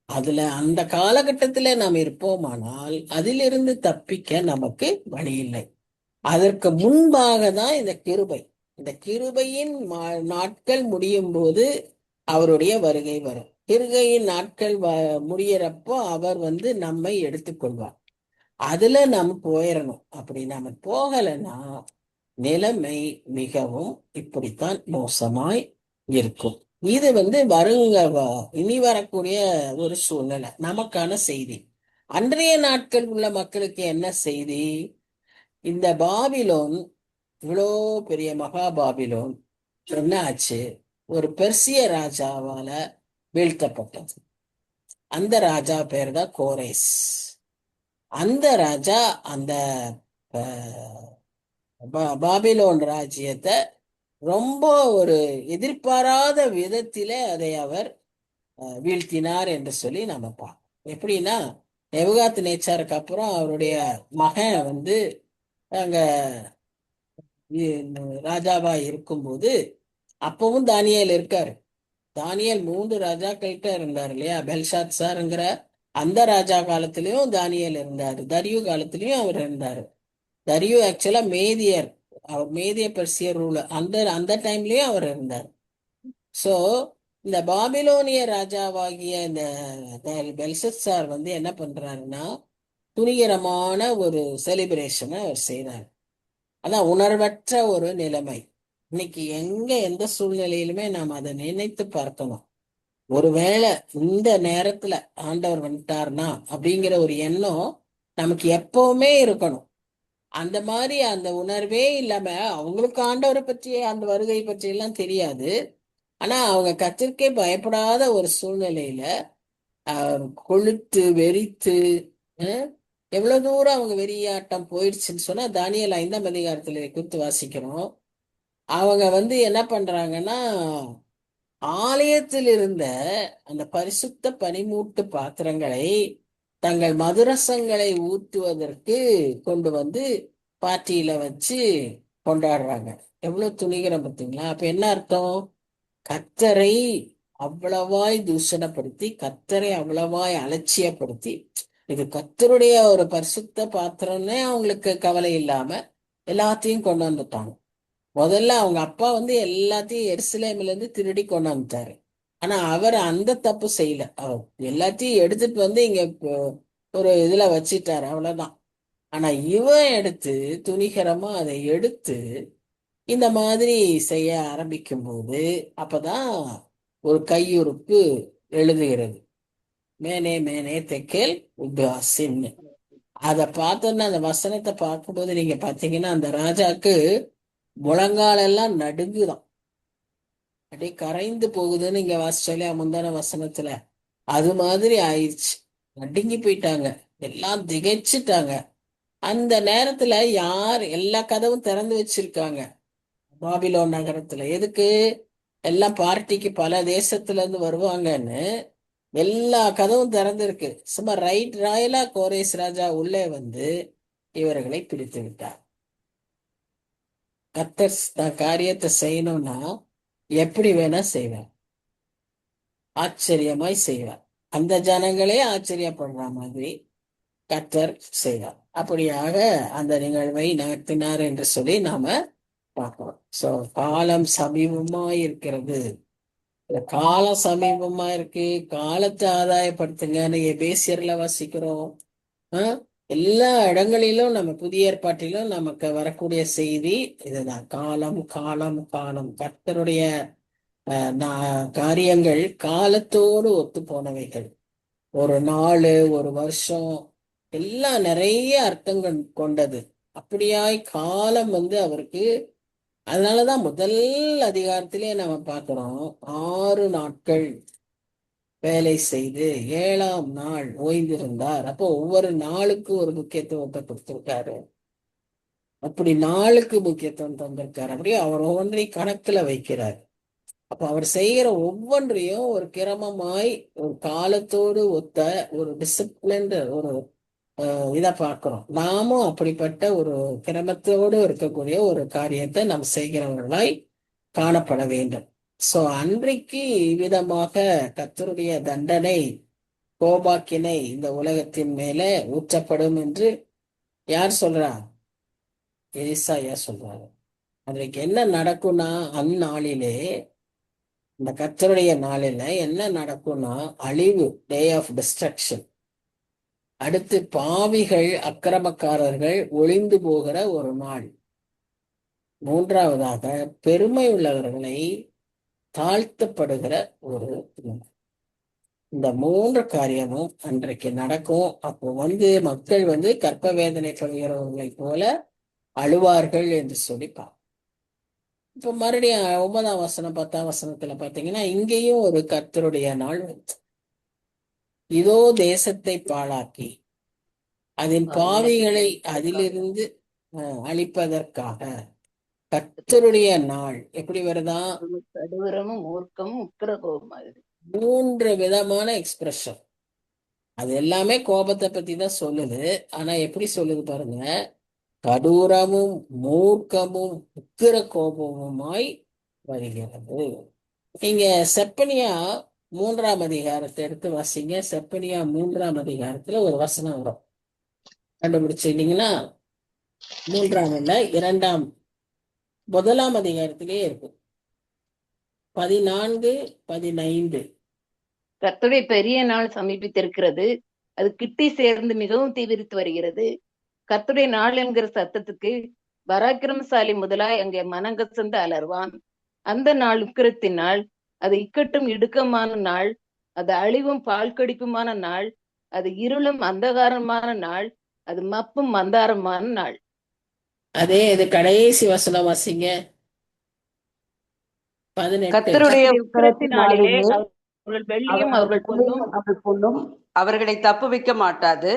அதுல அந்த காலகட்டத்துல நாம் இருப்போமானால் அதிலிருந்து தப்பிக்க நமக்கு வழி இல்லை. அதற்கு முன்பாக தான் இந்த கிருபை. இந்த கிருபையின் நாட்கள் முடியும் போது அவருடைய வருகை வரும். கிருபையின் நாட்கள் முடியறப்போ அவர் நம்மை எடுத்துக்கொள்வார். அதுல நம்ம போயிடணும். அப்படி நம்ம போகலைன்னா நிலைமை மிகவும் இப்படித்தான் மோசமாய் இருக்கும். இது இனி வரக்கூடிய ஒரு சூழ்நிலை, நமக்கான செய்தி. அன்றைய நாட்கள் உள்ள மக்களுக்கு என்ன செய்தி? இந்த பாபிலோன், இவ்வளோ பெரிய மகா பாபிலோன் என்ன ஆச்சு? ஒரு பெர்சிய ராஜாவால வீழ்த்தப்பட்டது. அந்த ராஜா பேர் தான் கோரேஸ். அந்த ராஜா அந்த பாபிலோன் ராஜ்யத்தை ரொம்ப ஒரு எதிர்பாராத விதத்திலே அதை அவர் வீழ்த்தினார் என்று சொல்லி நம்ம பார்ப்போம். எப்படின்னா, நெபுகாத் நேச்சாருக்கு அப்புறம் அவருடைய மகன் வந்து அங்க ராஜாவா இருக்கும்போது அப்பவும் தானியேல் இருக்காரு. தானியேல் 3 ராஜாக்கள்கிட்ட இருந்தார் இல்லையா? பெல்ஷாத் சாருங்கிற அந்த ராஜா காலத்திலயும் தானியேல் இருந்தாரு, தரியு காலத்திலயும் அவர் இருந்தாரு. தரியு ஆக்சுவலா மேதியர், அவர் மேதிய பெர்சியர் ரூலர், அந்த அந்த டைம்லயும் அவர் இருந்தார். சோ இந்த பாபிலோனிய ராஜாவாகிய இந்த பெல்ஷாத்சார் வந்து என்ன பண்றாருன்னா, துணிகரமான ஒரு செலிப்ரேஷனை அவர் செய்றாரு. அதான் உணர்வற்ற ஒரு நிலைமை. இன்னைக்கு எந்த சூழ்நிலையிலுமே நாம் அதை நினைத்து பார்க்கணும். ஒருவேளை இந்த நேரத்துல ஆண்டவர் வந்துட்டார்னா அப்படிங்கிற ஒரு எண்ணம் நமக்கு எப்பவுமே இருக்கணும். அந்த மாதிரி அந்த உணர்வே இல்லாம, அவங்களுக்கு ஆண்டவரை பற்றி அந்த வருகை பற்றி எல்லாம் தெரியாது, ஆனா அவங்க கர்த்தருக்கே பயப்படாத ஒரு சூழ்நிலையில கொழுத்து வெறித்து எவ்வளவு தூரம் அவங்க வெறியாட்டம் போயிடுச்சுன்னு சொன்னா, தானியேல் 5ஆம் அதிகாரத்துல குறித்து வாசிக்கிறோம். அவங்க வந்து என்ன பண்றாங்கன்னா, ஆலயத்தில் இருந்த அந்த பரிசுத்த பனிமூட்டு பாத்திரங்களை தங்கள் மதுரசங்களை ஊற்றுவதற்கு கொண்டு வந்து பார்ட்டியில வச்சு கொண்டாடுறாங்க. எவ்வளவு துணிகரம் பார்த்தீங்களா? அப்ப என்ன அர்த்தம்? கர்த்தரை அவ்வளவாய் தூஷணப்படுத்தி, கர்த்தரை அவ்வளவாய் அலட்சியப்படுத்தி, இது கர்த்தருடைய ஒரு பரிசுத்த பாத்திரம்னே அவங்களுக்கு கவலை இல்லாம எல்லாத்தையும் கொண்டு வந்துட்டாங்க. முதல்ல அவங்க அப்பா வந்து எல்லாத்தையும் எருசலேம்ல இருந்து திருடி கொண்டு வந்துட்டாரு. ஆனா அவர் அந்த தப்பு செய்யல. அவர் எல்லாத்தையும் எடுத்துட்டு வந்து இங்க ஒரு இதுல வச்சிட்டாரு, அவ்வளவுதான். ஆனா இவன் எடுத்து துணிகரமா அதை எடுத்து இந்த மாதிரி செய்ய ஆரம்பிக்கும் போது அப்பதான் ஒரு கையுறுப்பு எழுதுகிறது. மேனே மேனே தெக்கேல் உபாசின். அதை பார்த்தோன்னா, அந்த வசனத்தை பார்க்கும்போது நீங்க பாத்தீங்கன்னா, அந்த ராஜாக்கு முழங்காலெல்லாம் நடுங்குதான், அப்படியே கரைந்து போகுதுன்னு இங்க வாசிச்சாலே முந்தான வசனத்துல அது மாதிரி ஆயிடுச்சு. நடுங்கி போயிட்டாங்க, எல்லாம் திகைச்சிட்டாங்க. அந்த நேரத்துல யார் எல்லா கதவும் திறந்து வச்சிருக்காங்க பாபிலோன் நகரத்துல? எதுக்கு? எல்லாம் பார்ட்டிக்கு பல தேசத்துல இருந்து வருவாங்கன்னு எல்லா கதவும் திறந்திருக்கு. சும்மா ரைட் ராயலா கோரேஸ் ராஜா உள்ளே வந்து இவர்களை பிடித்து விட்டார். கர்த்தர் காரியத்தை செய்யணும்னா எப்படி வேணா செய்வார், ஆச்சரியமாய் செய்வார். அந்த ஜனங்களே ஆச்சரியப்படுற மாதிரி கர்த்தர் செய்வார். அப்படியாக அந்த நிகழ்வை நடத்தினார் என்று சொல்லி நாம பார்க்கிறோம். சோ காலம் சமீபமா இருக்கிறது. காலம் சமீபமா இருக்கு, காலத்தை ஆதாயப்படுத்துங்கன்னு எபேசியர்ல வாசிக்கிறோம். எல்லா இடங்களிலும் நம்ம புதிய ஏற்பாட்டிலும் நமக்கு வரக்கூடிய செய்தி இதுதான். காலம் காலம் காலம். கர்த்தருடைய காரியங்கள் காலத்தோடு ஒத்து போனவைகள். ஒரு நாள், ஒரு வருஷம் எல்லாம் நிறைய அர்த்தங்கள் கொண்டது. அப்படியாய் காலம் வந்து அவருக்கு, அதனாலதான் முதல் அதிகாரத்திலே நம்ம பார்க்கிறோம், 6 நாட்கள் வேலை செய்து 7ஆம் நாள் ஓய்ந்திருந்தார். அப்போ ஒவ்வொரு நாளுக்கு ஒரு முக்கியத்துவத்தை கொடுத்திருக்காரு. அப்படி நாளுக்கு முக்கியத்துவம் தந்திருக்காரு. அப்படியே அவர் ஒவ்வொன்றை கணக்குல வைக்கிறார். அப்ப அவர் செய்கிற ஒவ்வொன்றையும் ஒரு கிரமமாய் ஒரு காலத்தோடு ஒத்த ஒரு டிசிப்ளின் ஒரு இதை பார்க்கிறோம். நாமும் அப்படிப்பட்ட ஒரு கிரமத்தோடு இருக்கக்கூடிய ஒரு காரியத்தை நாம் செய்கிறவர்களாய் காணப்பட வேண்டும். சோ அன்றைக்கு விதமாக கர்த்தருடைய தண்டனை, கோபாக்கினை இந்த உலகத்தின் மேல ஊற்றப்படும் என்று யார் சொல்றா? எலிசாயா சொல்றாரு. அன்றைக்கு என்ன நடக்கும்னா, அந்நாளிலே, இந்த கர்த்தருடைய நாளில என்ன நடக்கும்னா, அழிவு, டே ஆஃப் டிஸ்ட்ரக்ஷன். அடுத்து பாவிகள், அக்கிரமக்காரர்கள் ஒளிந்து போகிற ஒரு நாள். மூன்றாவதாக பெருமை உள்ளவர்களை தாழ்த்தப்படுகிற ஒரு நாள். இந்த 3 காரியமும் அன்றைக்கு நடக்கும். அப்போ வந்து மக்கள் வந்து கர்ப்ப வேதனை படுகிறவர்களை போல அழுவார்கள் என்று சொல்லிப்பாங்க. இப்ப மறுபடியும் 9ஆம் வசனம் 10ஆம் வசனத்துல பாத்தீங்கன்னா, இங்கேயும் ஒரு கர்த்தருடைய நாள், இதோ தேசத்தை பாழாக்கி அதன் பாவிகளை அதிலிருந்து அழிப்பதற்காக. கர்த்தருடைய நாள் எப்படி வருதா?
கடுவரமும் மூர்க்கமும் உக்கிர கோபமாக
3 விதமான எக்ஸ்பிரஷன். அது எல்லாமே கோபத்தை பத்தி தான் சொல்லுது. ஆனா எப்படி சொல்லுது பாருங்க. கடூரமும் மூர்க்கமும் உக்கிர கோபமுமாய் வருகிறது. நீங்க செப்பனியா 3ஆம் அதிகாரத்தை எடுத்து வாசிங்க. செப்பனியா 3ஆம் அதிகாரத்துல ஒரு வசனம் வரும், கண்டுபிடிச்சிட்டீங்கன்னா. 3ஆம் இல்ல, 2ஆம், 1ஆம் அதிகாரத்திலேயே இருக்கு. 14, 15.
கர்த்தருடைய பெரிய நாள் சமீபித்திருக்கிறது, அது கிட்டி சேர்ந்து மிகவும் தீவிரித்து வருகிறது. கர்த்தருடைய நாள் என்கிற சத்தத்துக்கு பராக்கிரமசாலி முதலாய் அங்கே மனங்கசந்து அலர்வான். அந்த நாள் உக்கிரத்தின் நாள், அது இக்கட்டும் இடுக்கமான நாள், அது அழிவும் பால் கடிப்புமான நாள், அது இருளும் அந்தகாரமான நாள், அது மப்பும் மந்தாரமான நாள்.
அதே இது கடைசி வசனம் வாசிங்க, 18.
கர்த்தருடைய
உக்கிரத்தின் நாளிலே
நாளிலே
அவர்கள் வெள்ளியும் அவர்கள் பொன்னும்
அவர்கள் பொன்னும் அவர்களை தப்புவிக்க மாட்டாது.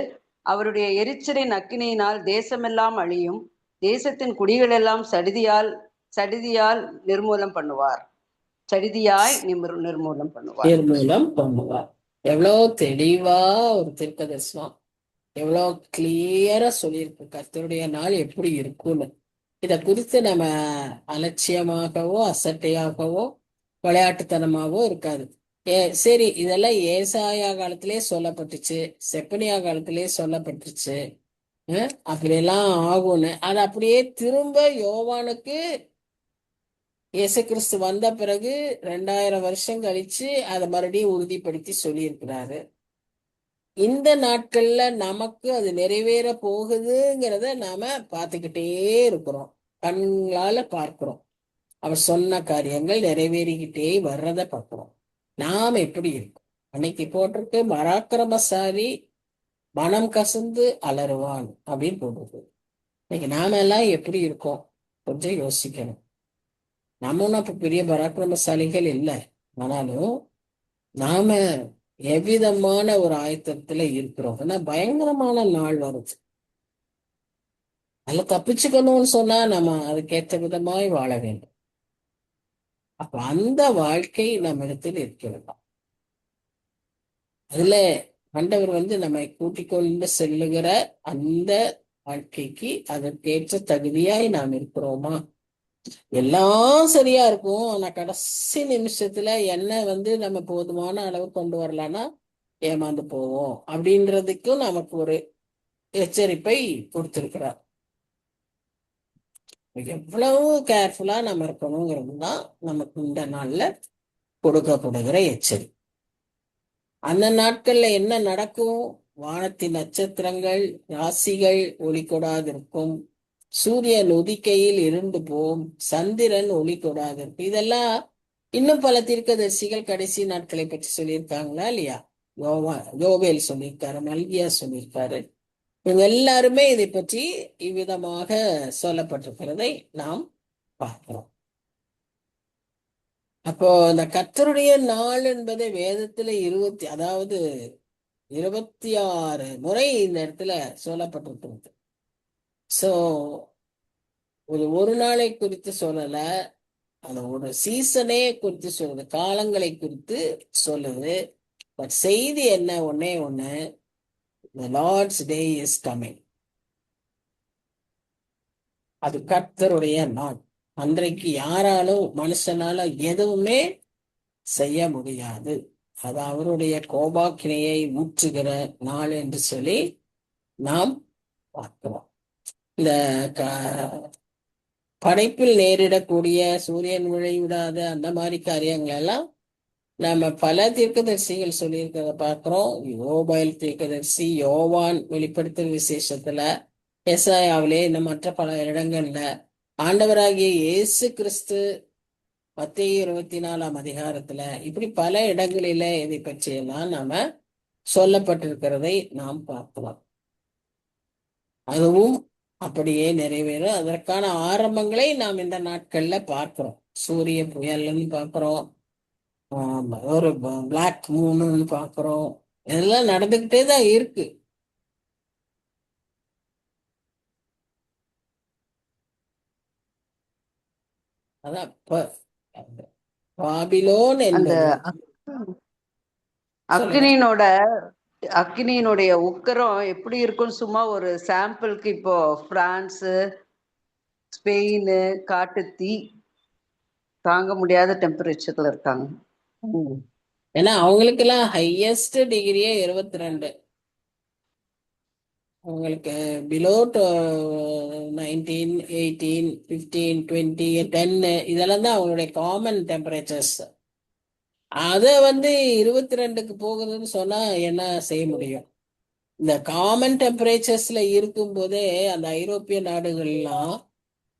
அவருடைய எரிச்சலின் அக்கினியினால் தேசமெல்லாம் அழியும். தேசத்தின் குடிகளெல்லாம் சடிதியால் நிர்மூலம் பண்ணுவார். சடிதியாய் நிர்மூலம் பண்ணுவார்.
நிர்மூலம் பண்ணுவார். எவ்வளவு தெளிவா ஒரு தீர்க்கதரிசனம், எவ்வளவு கிளியரா சொல்லியிருக்கு கர்த்தருடைய நாள் எப்படி இருக்கும்னு. இத குறித்து நம்ம அலட்சியமாகவோ அசட்டையாகவோ விளையாட்டுத்தனமாகவோ இருக்காது. சரி, இதெல்லாம் ஏசாயா காலத்திலே சொல்லப்பட்டுச்சு, செப்பனியா காலத்திலே சொல்லப்பட்டுச்சு, அப்படியெல்லாம் ஆகும்னு. அது அப்படியே திரும்ப யோவானுக்கு இயேசு கிறிஸ்து வந்த பிறகு 2000 வருஷம் கழிச்சு அதை மறுபடியும் உறுதிப்படுத்தி சொல்லியிருக்கிறாரு. இந்த நாட்கள்ல நமக்கு அது நிறைவேற போகுதுங்கிறத நாம பார்த்துக்கிட்டே இருக்கிறோம், கண்களால பார்க்கிறோம். அவர் சொன்ன காரியங்கள் நிறைவேறிக்கிட்டே வர்றத பார்க்கிறோம். நாம் எப்படி இருக்கோம்? அன்னைக்கு போட்டிருக்கு, பராக்கிரமசாலி மனம் கசந்து அலறுவான் அப்படின்னு போட்டிருக்கு. இன்னைக்கு நாம எல்லாம் எப்படி இருக்கோம் கொஞ்சம் யோசிக்கணும். நம்ம ஒன்றும் அப்ப பெரிய பராக்கிரமசாலிகள் இல்லை, ஆனாலும் நாம எவ்விதமான ஒரு ஆயத்தத்துல இருக்கிறோம். ஏன்னா பயங்கரமான நாள் வருது. அதில் தப்பிச்சுக்கணும்னு சொன்னா நம்ம அதுக்கேற்ற விதமாய் வாழ வேண்டும். அப்ப அந்த வாழ்க்கை நம்ம இடத்தில் இருக்கிறதா? அதுல ஆண்டவர் நம்மை கூட்டிக் கொண்டு செல்லுகிற அந்த வாழ்க்கைக்கு அதற்கேற்ற தகுதியாய் நாம் இருக்கிறோமா? எல்லாம் சரியா இருக்கும், ஆனா கடைசி நிமிஷத்துல என்ன நம்ம போதுமான அளவு கொண்டு வரலான்னா ஏமாந்து போவோம் அப்படின்றதுக்கும் நமக்கு ஒரு எச்சரிப்பை கொடுத்திருக்கிறார். எவ்வளவு கேர்ஃபுல்லா நம்ம இருக்கணுங்கிறது தான் நமக்கு இந்த நாள்ல கொடுக்கப்படுகிற எச்சரிக்கை. அந்த நாட்கள்ல என்ன நடக்கும்? வானத்தின் நட்சத்திரங்கள் ராசிகள் ஒளி கொடாதிருக்கும், சூரியன் உதிக்கையில் இருண்டு போம், சந்திரன் ஒளி கொடாதிருக்கும். இதெல்லாம் இன்னும் பல தீர்க்கதரிசிகள் கடைசி நாட்களை பற்றி சொல்லியிருக்காங்களா இல்லையா? யோவேல் சொல்லியிருக்காரு, மல்கியா சொல்லியிருக்காரு. இவங்க எல்லாருமே இதை பற்றி இவ்விதமாக சொல்லப்பட்டிருக்கிறதை நாம் பார்க்கிறோம். அப்போ இந்த கர்த்தருடைய நாள் என்பதை வேதத்துல 26 முறை இந்த இடத்துல சொல்லப்பட்டிருக்கிறது. சோ ஒரு நாளை குறித்து சொல்லல, அந்த ஒரு சீசனே குறித்து சொல்லுது, காலங்களை குறித்து சொல்லுது. பட் செய்தி என்ன? ஒன்னே ஒண்ணு, the Lord's day is coming. அது கர்த்தருடைய நாள். அன்றைக்கு யாராலும் மனுஷனால எதுவுமே செய்ய முடியாது. அது அவருடைய கோபாக்கினையை ஊற்றுகிற நாள் என்று சொல்லி நாம் பார்க்கிறோம். இந்த படைப்பில் நேரிடக்கூடிய சூரியன் விழைவிடாத அந்த மாதிரி காரியங்கள் எல்லாம் நம்ம பல தீர்க்கதரிசிகள் சொல்லியிருக்கிறத பார்க்கிறோம். யோபேல் தீர்க்கதரிசி, யோவான் வெளிப்படுத்தல் விசேஷத்துல, ஏசாயாவிலே, இன்னும் மற்ற பல இடங்கள்ல ஆண்டவராகிய இயேசு கிறிஸ்து மத்தேயு 24ஆம் அதிகாரத்துல, இப்படி பல இடங்களில இதை பற்றியெல்லாம் நாம சொல்லப்பட்டிருக்கிறதை நாம் பார்க்கலாம். அதுவும் அப்படியே நிறைவேறும். அதற்கான ஆரம்பங்களை நாம் இந்த நாட்கள்ல பார்க்கிறோம். சூரிய புயல்னு பார்க்கிறோம், ஒரு பிளாக் மூணுன்னு பார்க்கிறோம். இதெல்லாம் நடந்துகிட்டே தான் இருக்கு. அதான் பாபிலோன்
அந்த
என்பது சொல்லுங்க.
அக்னியினோட அக்னியினுடைய உக்கரம் எப்படி இருக்கும்னு சும்மா ஒரு சாம்பிளுக்கு இப்போ பிரான்ஸ், ஸ்பெயின் காட்டுத்தீ தாங்க முடியாத டெம்பரேச்சர்ல இருக்காங்க.
ஏன்னா அவங்களுக்கு எல்லாம் ஹையஸ்ட் டிகிரியே 22. உங்களுக்கு பிலோ 19, 18, 15, 20, 10 இதெல்லாம் தான் அவங்களுடைய காமன் டெம்பரேச்சர்ஸ். அதை 22க்கு போகுதுன்னு சொன்னா என்ன செய்ய முடியும்? இந்த காமன் டெம்பரேச்சர்ஸ்ல இருக்கும்போதே அந்த ஐரோப்பிய நாடுகள்லாம்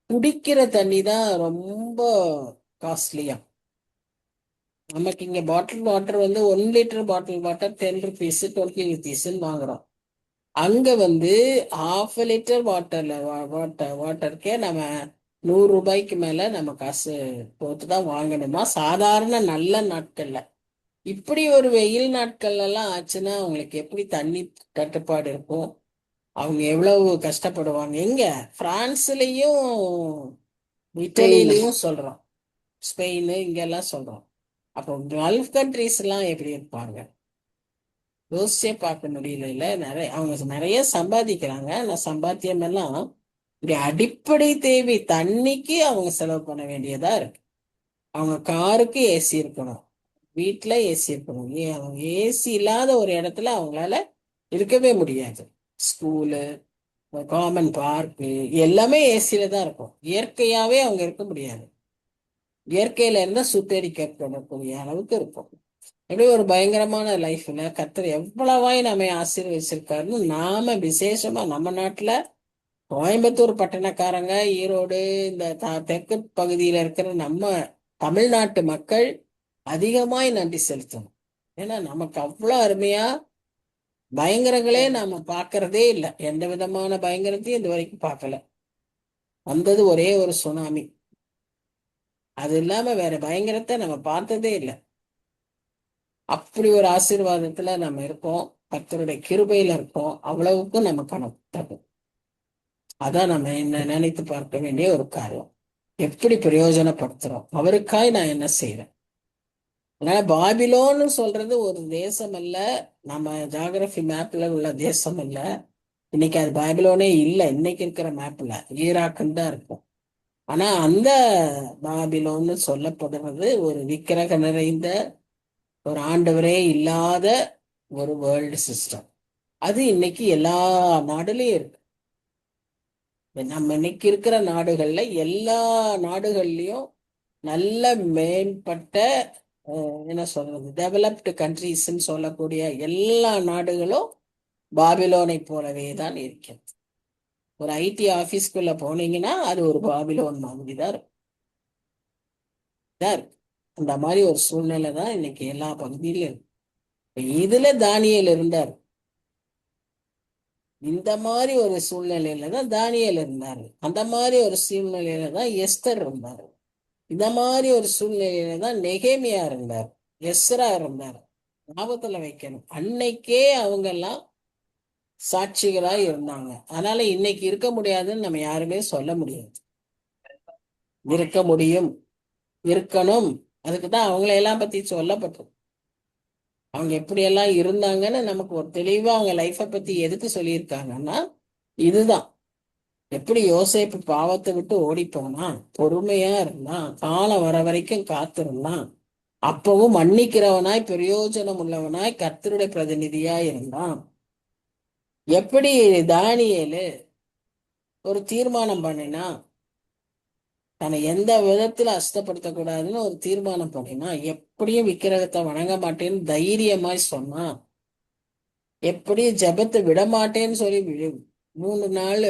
குடிக்கிற தண்ணி தான் ரொம்ப காஸ்ட்லியா. நமக்கு இங்க bottle water 1 litre bottle water 10 rupees 20 rupees வாங்குறோம். அங்க 1/2 லிட்டர் வாட்டருக்கே நம்ம 100 ரூபாய்க்கு மேல நம்ம காசு போட்டு தான் வாங்கணுமா, சாதாரண நல்ல நாட்கள்ல. இப்படி ஒரு வெயில் நாட்கள்ல எல்லாம் ஆச்சுன்னா அவங்களுக்கு எப்படி தண்ணி தட்டுப்பாடு இருக்கும்? அவங்க எவ்வளவு கஷ்டப்படுவாங்க. எங்க பிரான்ஸ்லயும் இட்டலியிலயும் சொல்றோம், ஸ்பெயின் இங்கெல்லாம் சொல்றோம். அப்போ கல்ஃப் கண்ட்ரீஸ் எல்லாம் எப்படி இருப்பாங்க? யோசிச்சே பார்க்க முடியல. அவங்க நிறைய சம்பாதிக்கிறாங்க. ஆனா சம்பாத்தியம் எல்லாம் இப்படி அடிப்படை தேவை தண்ணிக்கு அவங்க செலவு பண்ண வேண்டியதா இருக்கு. அவங்க காருக்கு ஏசி இருக்கணும், வீட்டுல ஏசி இருக்கணும். அவங்க ஏசி இல்லாத ஒரு இடத்துல அவங்களால இருக்கவே முடியாது. ஸ்கூலு, காமன் பார்க்கு எல்லாமே ஏசியில தான் இருக்கும். இயற்கையாவே அவங்க இருக்க முடியாது. இயற்கையில இருந்தா சுத்தரிக்கப்படக்கூடிய அளவுக்கு இருக்கும். எப்படி ஒரு பயங்கரமான லைஃப்ல கர்த்தர் எவ்வளவாய் நம்ம ஆசீர்வதிச்சிருக்காருன்னு நாம விசேஷமா நம்ம நாட்டுல கோயம்புத்தூர் பட்டணக்காரங்க, ஈரோடு இந்த தெற்கு பகுதியில இருக்கிற நம்ம தமிழ்நாட்டு மக்கள் அதிகமாய் நன்றி செலுத்தணும். ஏன்னா நமக்கு அவ்வளவு அருமையா பயங்கரங்களே நாம பார்க்கறதே இல்லை. எந்த விதமான பயங்கரத்தையும் இது வரைக்கும் பார்க்கல. வந்தது ஒரே ஒரு சுனாமி, அது இல்லாம வேற பயங்கரத்தை நம்ம பார்த்ததே இல்லை. அப்படி ஒரு ஆசீர்வாதத்துல நம்ம இருக்கோம், கர்த்தருடைய கிருபையில இருக்கோம். அவ்வளவுக்கும் நம்ம கணக்கு. அதான் நம்ம என்ன நினைத்து பார்க்க வேண்டிய ஒரு காரியம். எப்படி பிரயோஜனப்படுத்துறோம்? அவருக்காய் நான் என்ன செய்யறேன்? அதனால பாபிலோன்னு சொல்றது ஒரு தேசம் அல்ல, நம்ம ஜாகிரபி மேப்ல உள்ள தேசம் இல்ல. இன்னைக்கு அது பாபிலோனே இல்லை. இன்னைக்கு இருக்கிற மேப்ல ஈராக்குன்னு தான் இருக்கும். ஆனா அந்த பாபிலோன்னு சொல்லப்படுறது ஒரு விக்கிரக நிறைந்த, ஒரு ஆண்டவரே இல்லாத ஒரு வேர்ல்டு சிஸ்டம். அது இன்னைக்கு எல்லா நாடுலயும் இருக்கு. நம்ம இன்னைக்கு இருக்கிற நாடுகள்ல எல்லா நாடுகள்லயும் நல்ல மேம்பட்ட என்ன சொல்றது, டெவலப்டு கண்ட்ரீஸ்ன்னு சொல்லக்கூடிய எல்லா நாடுகளும் பாபிலோனை போலவே தான் இருக்கிறது. ஒரு ஐடி ஆபீஸ்க்குள்ள போனீங்கன்னா அது ஒரு பாபிலோன் மாதிரி தான் இருக்கும். அந்த மாதிரி ஒரு சூழ்நிலை தான் இன்னைக்கு எல்லா பகுதியிலும் இருக்கு. இதுல தானியேல் இருந்தார். இந்த மாதிரி ஒரு சூழ்நிலையில தான் தானியேல் இருந்தாரு. அந்த மாதிரி ஒரு சூழ்நிலையில தான் எஸ்தர் இருந்தாரு. இந்த மாதிரி ஒரு சூழ்நிலையில தான் நெகேமியா இருந்தார், எஸ்ரா இருந்தார். ஞாபகத்துல வைக்கணும், அன்னைக்கே அவங்க எல்லாம் சாட்சிகளா இருந்தாங்க. அதனால இன்னைக்கு இருக்க முடியாதுன்னு நம்ம யாருமே சொல்ல முடியாது. இருக்க முடியும், இருக்கணும். அதுக்குதான் அவங்களையெல்லாம் பத்தி சொல்லப்பட்டது. அவங்க எப்படியெல்லாம் இருந்தாங்கன்னு நமக்கு ஒரு தெளிவா அவங்க லைஃப்பை பத்தி எதுக்கு சொல்லியிருக்காங்கன்னா இதுதான். எப்படி யோசேப்பு பாவத்தை விட்டு ஓடி போனான், பொறுமையா இருந்தான், காலம் வர வரைக்கும் காத்திருந்தான், அப்பவும் மன்னிக்கிறவனாய் பிரயோஜனம் உள்ளவனாய் கர்த்தருடைய பிரதிநிதியாய் இருந்தான். எப்படி தானியேலு ஒரு தீர்மானம் பண்ணினா, தன்னை எந்த விதத்துல அசுத்தப்படுத்தக்கூடாதுன்னு ஒரு தீர்மானம் பண்ணினா, எப்படியும் விக்கிரகத்தை வணங்க மாட்டேன்னு தைரியமாய் சொன்னான், எப்படி ஜெபத்தை விட மாட்டேன்னு சொல்லி 3 நாள்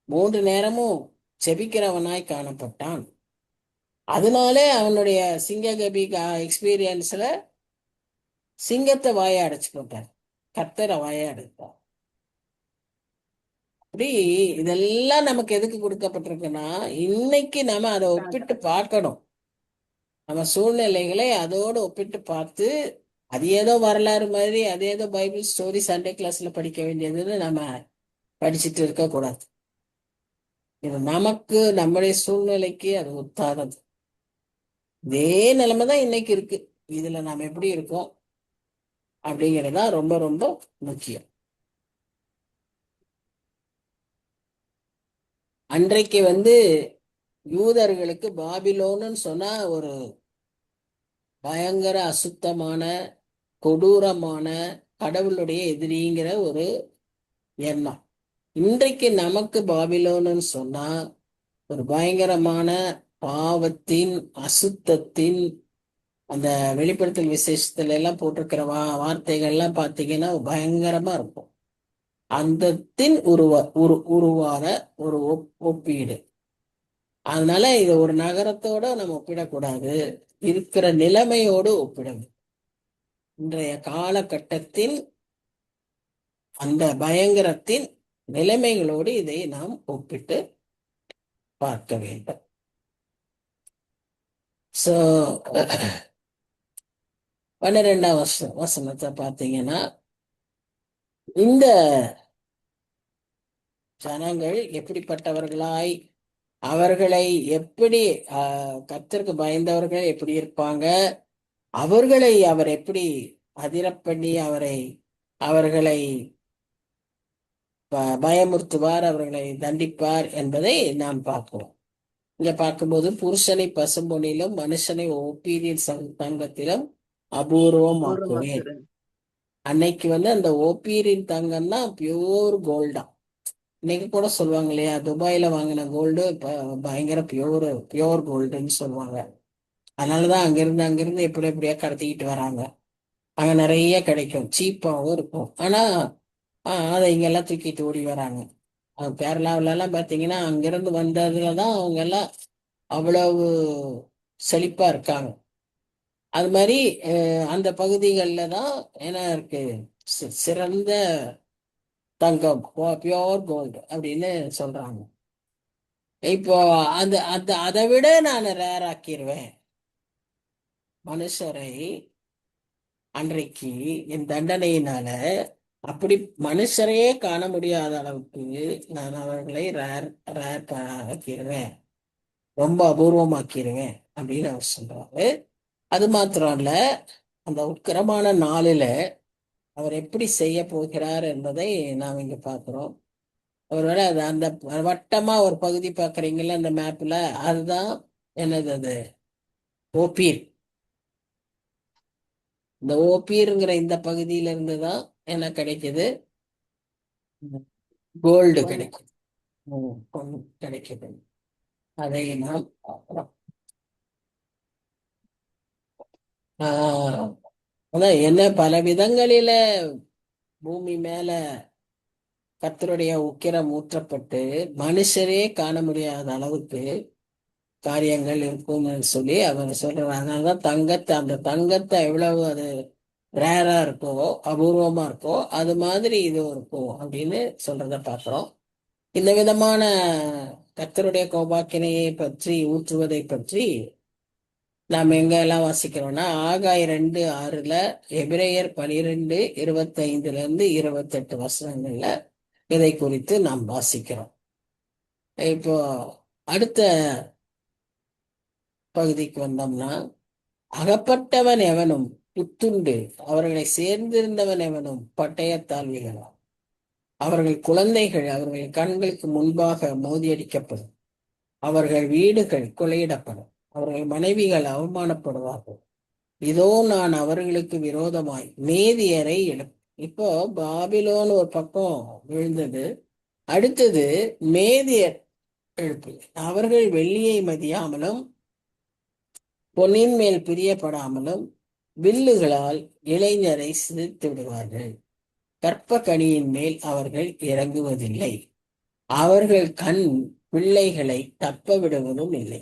3 நேரமும் ஜெபிக்கிறவனாய் காணப்பட்டான். அதனாலே அவனுடைய சிங்ககபி எக்ஸ்பீரியன்ஸ்ல சிங்கத்தை வாய அடைச்சு போட்டார், கர்த்தரை வாய அடைத்தார். அப்படி இதெல்லாம் நமக்கு எதுக்கு கொடுக்கப்பட்டிருக்குன்னா இன்னைக்கு நம்ம அதை ஒப்பிட்டு பார்க்கணும். நம்ம சூழ்நிலைகளை அதோடு ஒப்பிட்டு பார்த்து, அது ஏதோ வரலாறு மாதிரி, அது ஏதோ பைபிள் ஸ்டோரி சண்டே கிளாஸ்ல படிக்க வேண்டியதுன்னு நம்ம படிச்சுட்டு இருக்கக்கூடாது. இது நமக்கு நம்முடைய சூழ்நிலைக்கு அது ஒத்தாதது. இதே நிலைமை தான் இன்னைக்கு இருக்கு. இதுல நாம் எப்படி இருக்கோம் அப்படிங்கிறதா ரொம்ப ரொம்ப முக்கியம். அன்றைக்கு யூதர்களுக்கு பாபிலோன்னு சொன்னா ஒரு பயங்கர அசுத்தமான கொடூரமான கடவுளுடைய எதிரிங்கிற ஒரு எண்ணம். இன்றைக்கு நமக்கு பாபிலோன்னு சொன்னா ஒரு பயங்கரமான பாவத்தின் அசுத்தத்தின் அந்த வெளிப்படுத்தல் விசேஷத்துல எல்லாம் போட்டிருக்கிற வார்த்தைகள்லாம் பார்த்தீங்கன்னா பயங்கரமா இருக்கும். அந்தத்தின் உருவான ஒரு ஒப்பீடு. அதனால இதை ஒரு நகரத்தோட நம்ம ஒப்பிடக்கூடாது, இருக்கிற நிலைமையோடு ஒப்பிடணும். இன்றைய காலகட்டத்தில் அந்த பயங்கரத்தின் நிலைமைகளோடு இதை நாம் ஒப்பிட்டு பார்க்க வேண்டும். சோ 12ஆம் வசனத்தை பார்த்தீங்கன்னா, இந்த ஜனங்கள் எப்படிப்பட்டவர்களாய், அவர்களை எப்படி கர்த்தருக்கு பயந்தவர்கள் எப்படி இருப்பாங்க, அவர்களை அவர் எப்படி அதிரப் பண்ணி அவர்களை பயமுறுத்துவார், அவர்களை தண்டிப்பார் என்பதை நாம் பார்க்கிறோம். இங்க பார்க்கும்போது புருஷனை பசும்பொன்னிலும் மனுஷனை ஓப்பீரின் தங்கத்திலும் அபூர்வமாக்குவேன். அன்னைக்கு அந்த ஓப்பீரின் தங்கம்னா பியூர் கோல்டா. இன்னைக்கு கூட சொல்லுவாங்க இல்லையா, துபாயில வாங்கின கோல்டு பயங்கர பியூர் கோல்டுன்னு சொல்லுவாங்க. அதனாலதான் அங்கிருந்து எப்படியா கடத்திக்கிட்டு வராங்க. அங்க நிறைய கிடைக்கும், சீப்பாவும் இருக்கும். ஆனா அதை இங்கெல்லாம் தூக்கிட்டு ஓடி வராங்க. கேரளாவில எல்லாம் பாத்தீங்கன்னா அங்கிருந்து வந்ததுலதான் அவங்க எல்லாம் அவ்வளவு செழிப்பா இருக்காங்க. அது மாதிரி அந்த பகுதிகளில் தான் என்ன இருக்கு, சிறந்த தங்கம், பியோர் கோல்டு அப்படின்னு சொல்றாங்க. இப்போ அதை விட நான் ரேர் ஆக்கிடுவேன் மனுஷரை. அன்றைக்கு என் தண்டனையினால அப்படி மனுஷரையே காண முடியாத அளவுக்கு நான் அவர்களை ரேர் ஆக்கிடுவேன், ரொம்ப அபூர்வமாக்கிடுவேன் அப்படின்னு அவர் சொல்றாரு. அது மாத்திரம் இல்ல, அந்த உக்கிரமான நாளில அவர் எப்படி செய்ய போகிறார் என்பதை நாம் இங்க பார்க்கிறோம். ஒருவேளை அது அந்த வட்டமா ஒரு பகுதி பார்க்குறீங்களா அந்த மேப்ல, அதுதான் என்னது, அது ஓப்பீர். இந்த ஓப்பீருங்கிற இந்த பகுதியில இருந்து தான் என்ன கிடைக்குது, கோல்டு கிடைக்குது, கிடைக்குது. அதை நாம் பார்க்கிறோம். அதான் என்ன பல விதங்களில பூமி மேல கர்த்தருடைய உக்கிரம் ஊற்றப்பட்டு மனுஷரே காண முடியாத அளவுக்கு காரியங்கள் இருக்கும்னு சொல்லி அவர் சொல்றாரு. அதனாலதான் அந்த தங்கத்தை எவ்வளவு அது ரேரா இருக்கோ, அபூர்வமா இருக்கோ, அது மாதிரி இது இருக்கும் அப்படின்னு சொல்றத பார்க்கிறோம். இந்த விதமான கர்த்தருடைய கோபாக்கினையை பற்றி ஊற்றுவதை பற்றி நாம் எங்கெல்லாம் வாசிக்கிறோம்னா ஆகாய் 2:6, எபிரேயர் 12:25 28 வசனங்கள்ல இதை குறித்து நாம் வாசிக்கிறோம். இப்போ அடுத்த பகுதிக்கு வந்தோம்னா, அகப்பட்டவன் எவனும் புத்துண்டு அவர்களை சேர்ந்திருந்தவன் எவனும் பட்டயத்தால் வீழலாம். அவர்கள் குழந்தைகள் அவர்கள் கண்களுக்கு முன்பாக மோதியடிக்கப்படும், அவர்கள் வீடுகள் கொள்ளையிடப்படும், அவர்கள் மனைவிகள் அவமானப்படுவார்கள். இதோ நான் அவர்களுக்கு விரோதமாய் மேதியரை எழுப்பு. இப்போ பாபிலோன் ஒரு பக்கம் விழுந்தது, அடுத்தது மேதியர் எழுப்பு. அவர்கள் வெள்ளியை மதியாமலும் பொன்னின் மேல் பிரியப்படாமலும் வில்லுகளால் இளைஞரை சிதைத்து விடுவார்கள். கற்ப கனியின் மேல் அவர்கள் இறங்குவதில்லை, அவர்கள் கண் பிள்ளைகளை தப்ப விடுவதும் இல்லை.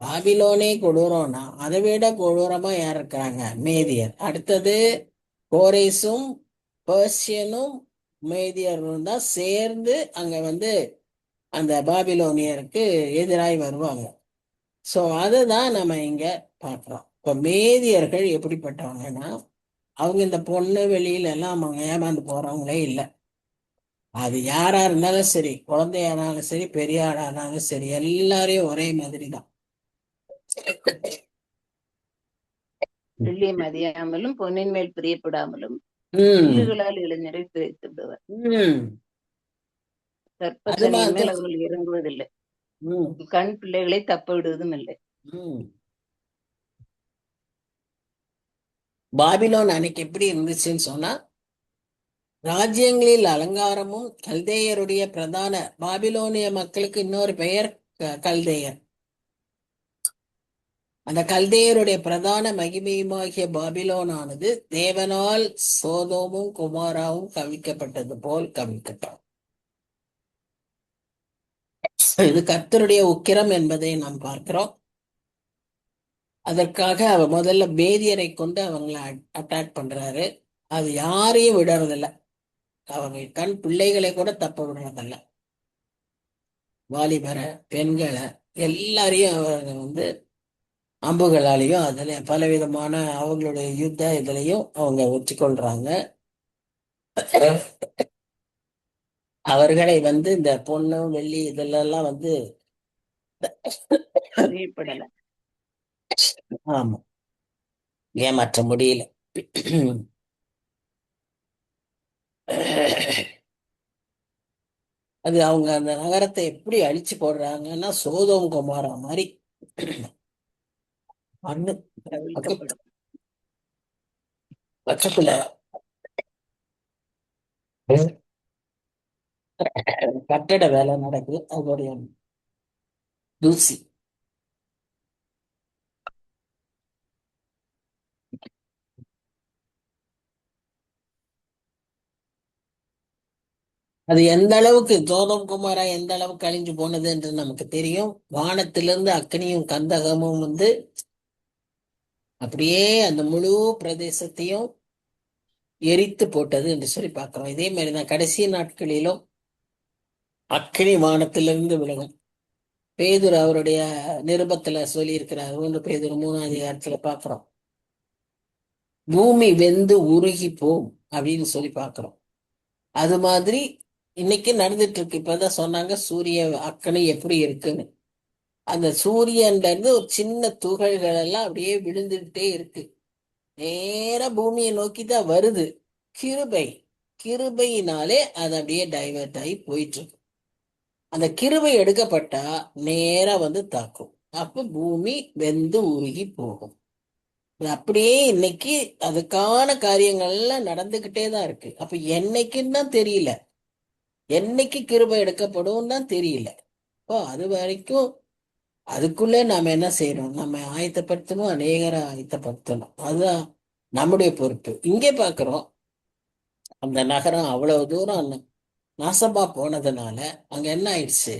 பாபிலோனே கொடூரம்னா அதை விட கொடூரமா யார் இருக்கிறாங்க, மேதியர். அடுத்தது கோரேசும் பெர்சியனும் மேதியரும் தான் சேர்ந்து அங்க அந்த பாபிலோனியருக்கு எதிராய் வருவாங்க. ஸோ அதுதான் நம்ம இங்க பார்க்கிறோம். இப்போ மேதியர்கள் எப்படிப்பட்டவங்கன்னா, அவங்க இந்த பொண்ணு வெளியில எல்லாம் அவங்க ஏமாந்து போறவங்களே இல்லை. அது யாரா இருந்தாலும் சரி, குழந்தையானாலும் சரி, பெரிய ஆளானாலும் சரி, எல்லாரையும் ஒரே மாதிரி தான்.
வெள்ளியை மதியாமலும் பொன்னின் மேல் பிரியப்படாமலும்
உம்
வில்லுகளால் இளைஞரை சிதைத்து விடுவார்.
உம் அது
கற்பத்தனையின் மேல்
மாதிரி
அவர்கள் இறங்குவதில்லை.
உம்
கண் பிள்ளைகளை தப்ப விடுவதும் இல்லை.
உம் பாபிலோன் அன்னைக்கு எப்படி இருந்துச்சுன்னு சொன்னா, ராஜ்யங்களில் அலங்காரமும் கல்தேயருடைய பிரதான பாபிலோனிய மக்களுக்கு இன்னொரு பெயர் கல்தேயர். அந்த கல்தேயருடைய பிரதான மகிமையுமாகிய பாபிலோனானது தேவனால் சோதோமும் குமாராவும் கவிழ்க்கப்பட்டது போல் கவிழ்க்கப்பட்டார். இது கர்த்தருடைய உக்கிரம் என்பதை நாம் பார்க்கிறோம். அதற்காக அவர் முதல்ல பேதியரை கொண்டு அவங்கள அட்டாக் பண்றாரு. அது யாரையும் விடுறதில்ல. அவங்க கண் பிள்ளைகளை கூட தப்ப விடுறதில்ல. வாலிபரை, பெண்களை எல்லாரையும் அவங்க அம்புகளாலையும் அதுல பலவிதமான அவங்களுடைய யுத்த இதுலையும் அவங்க வெற்றி கொள்றாங்க. அவர்களை இந்த பொண்ணு வெள்ளி இதெல்லாம்
பிரியப்படல.
ஆமா, ஏமாற்ற முடியல. அது அவங்க அந்த நகரத்தை எப்படி அழிச்சு போடுறாங்கன்னா, சோதோம் குமாரா மாதிரி மண்ணு
கவிழ்க்கப்படும்.
பக்கத்துல கட்டட வேலை நடக்குது. அதோடைய தூசி அது எந்த அளவுக்கு சோதம் குமாரா எந்த அளவுக்கு அழிஞ்சு போனது என்று நமக்கு தெரியும். வானத்திலிருந்து அக்னியும் கந்தகமும் அப்படியே அந்த முழு பிரதேசத்தையும் எரித்து போட்டது என்று சொல்லி பார்க்கிறோம். இதே மாதிரிதான் கடைசி நாட்களிலும் அக்னி வானத்திலிருந்து விலகும். பேதுரு அவருடைய நிருபத்துல சொல்லி இருக்கிறார். 1 பேதுரு 3ஆம் அதிகாரத்துல பார்க்கிறோம். பூமி வெந்து உருகி போம் அப்படின்னு சொல்லி பார்க்கிறோம். அது மாதிரி இன்னைக்கு நடந்துட்டு இருக்கு. இப்பதான் சொன்னாங்க சூரிய அக்கனி எப்படி இருக்குன்னு. அந்த சூரியன்ல இருந்து ஒரு சின்ன துகள்கள் எல்லாம் அப்படியே விழுந்துகிட்டே இருக்கு. நேரா பூமியை நோக்கி தான் வருது. கிருபையினாலே அது அப்படியே டைவர்ட் ஆகி போயிட்டு இருக்கு. அந்த கிருபை எடுக்கப்பட்டா நேரா தாக்கும். அப்ப பூமி வெந்து உருகி போகும். அப்படியே இன்னைக்கு அதுக்கான காரியங்கள் எல்லாம் நடந்துகிட்டே தான் இருக்கு. அப்ப என்னைக்குன்னு தான் தெரியல, என்னைக்கு கிருபை எடுக்கப்படும் தான் தெரியல. இப்போ அது வரைக்கும் அதுக்குள்ளே நாம என்ன செய்யணும்? நம்ம ஆயத்தப்படுத்தணும், அநேகரை ஆயத்தப்படுத்தணும். அதுதான் நம்முடைய பொறுப்பு. இங்கே பார்க்கிறோம், அந்த நகரம் அவ்வளவு தூரம் நாசமா போனதுனால அங்க என்ன ஆயிடுச்சு?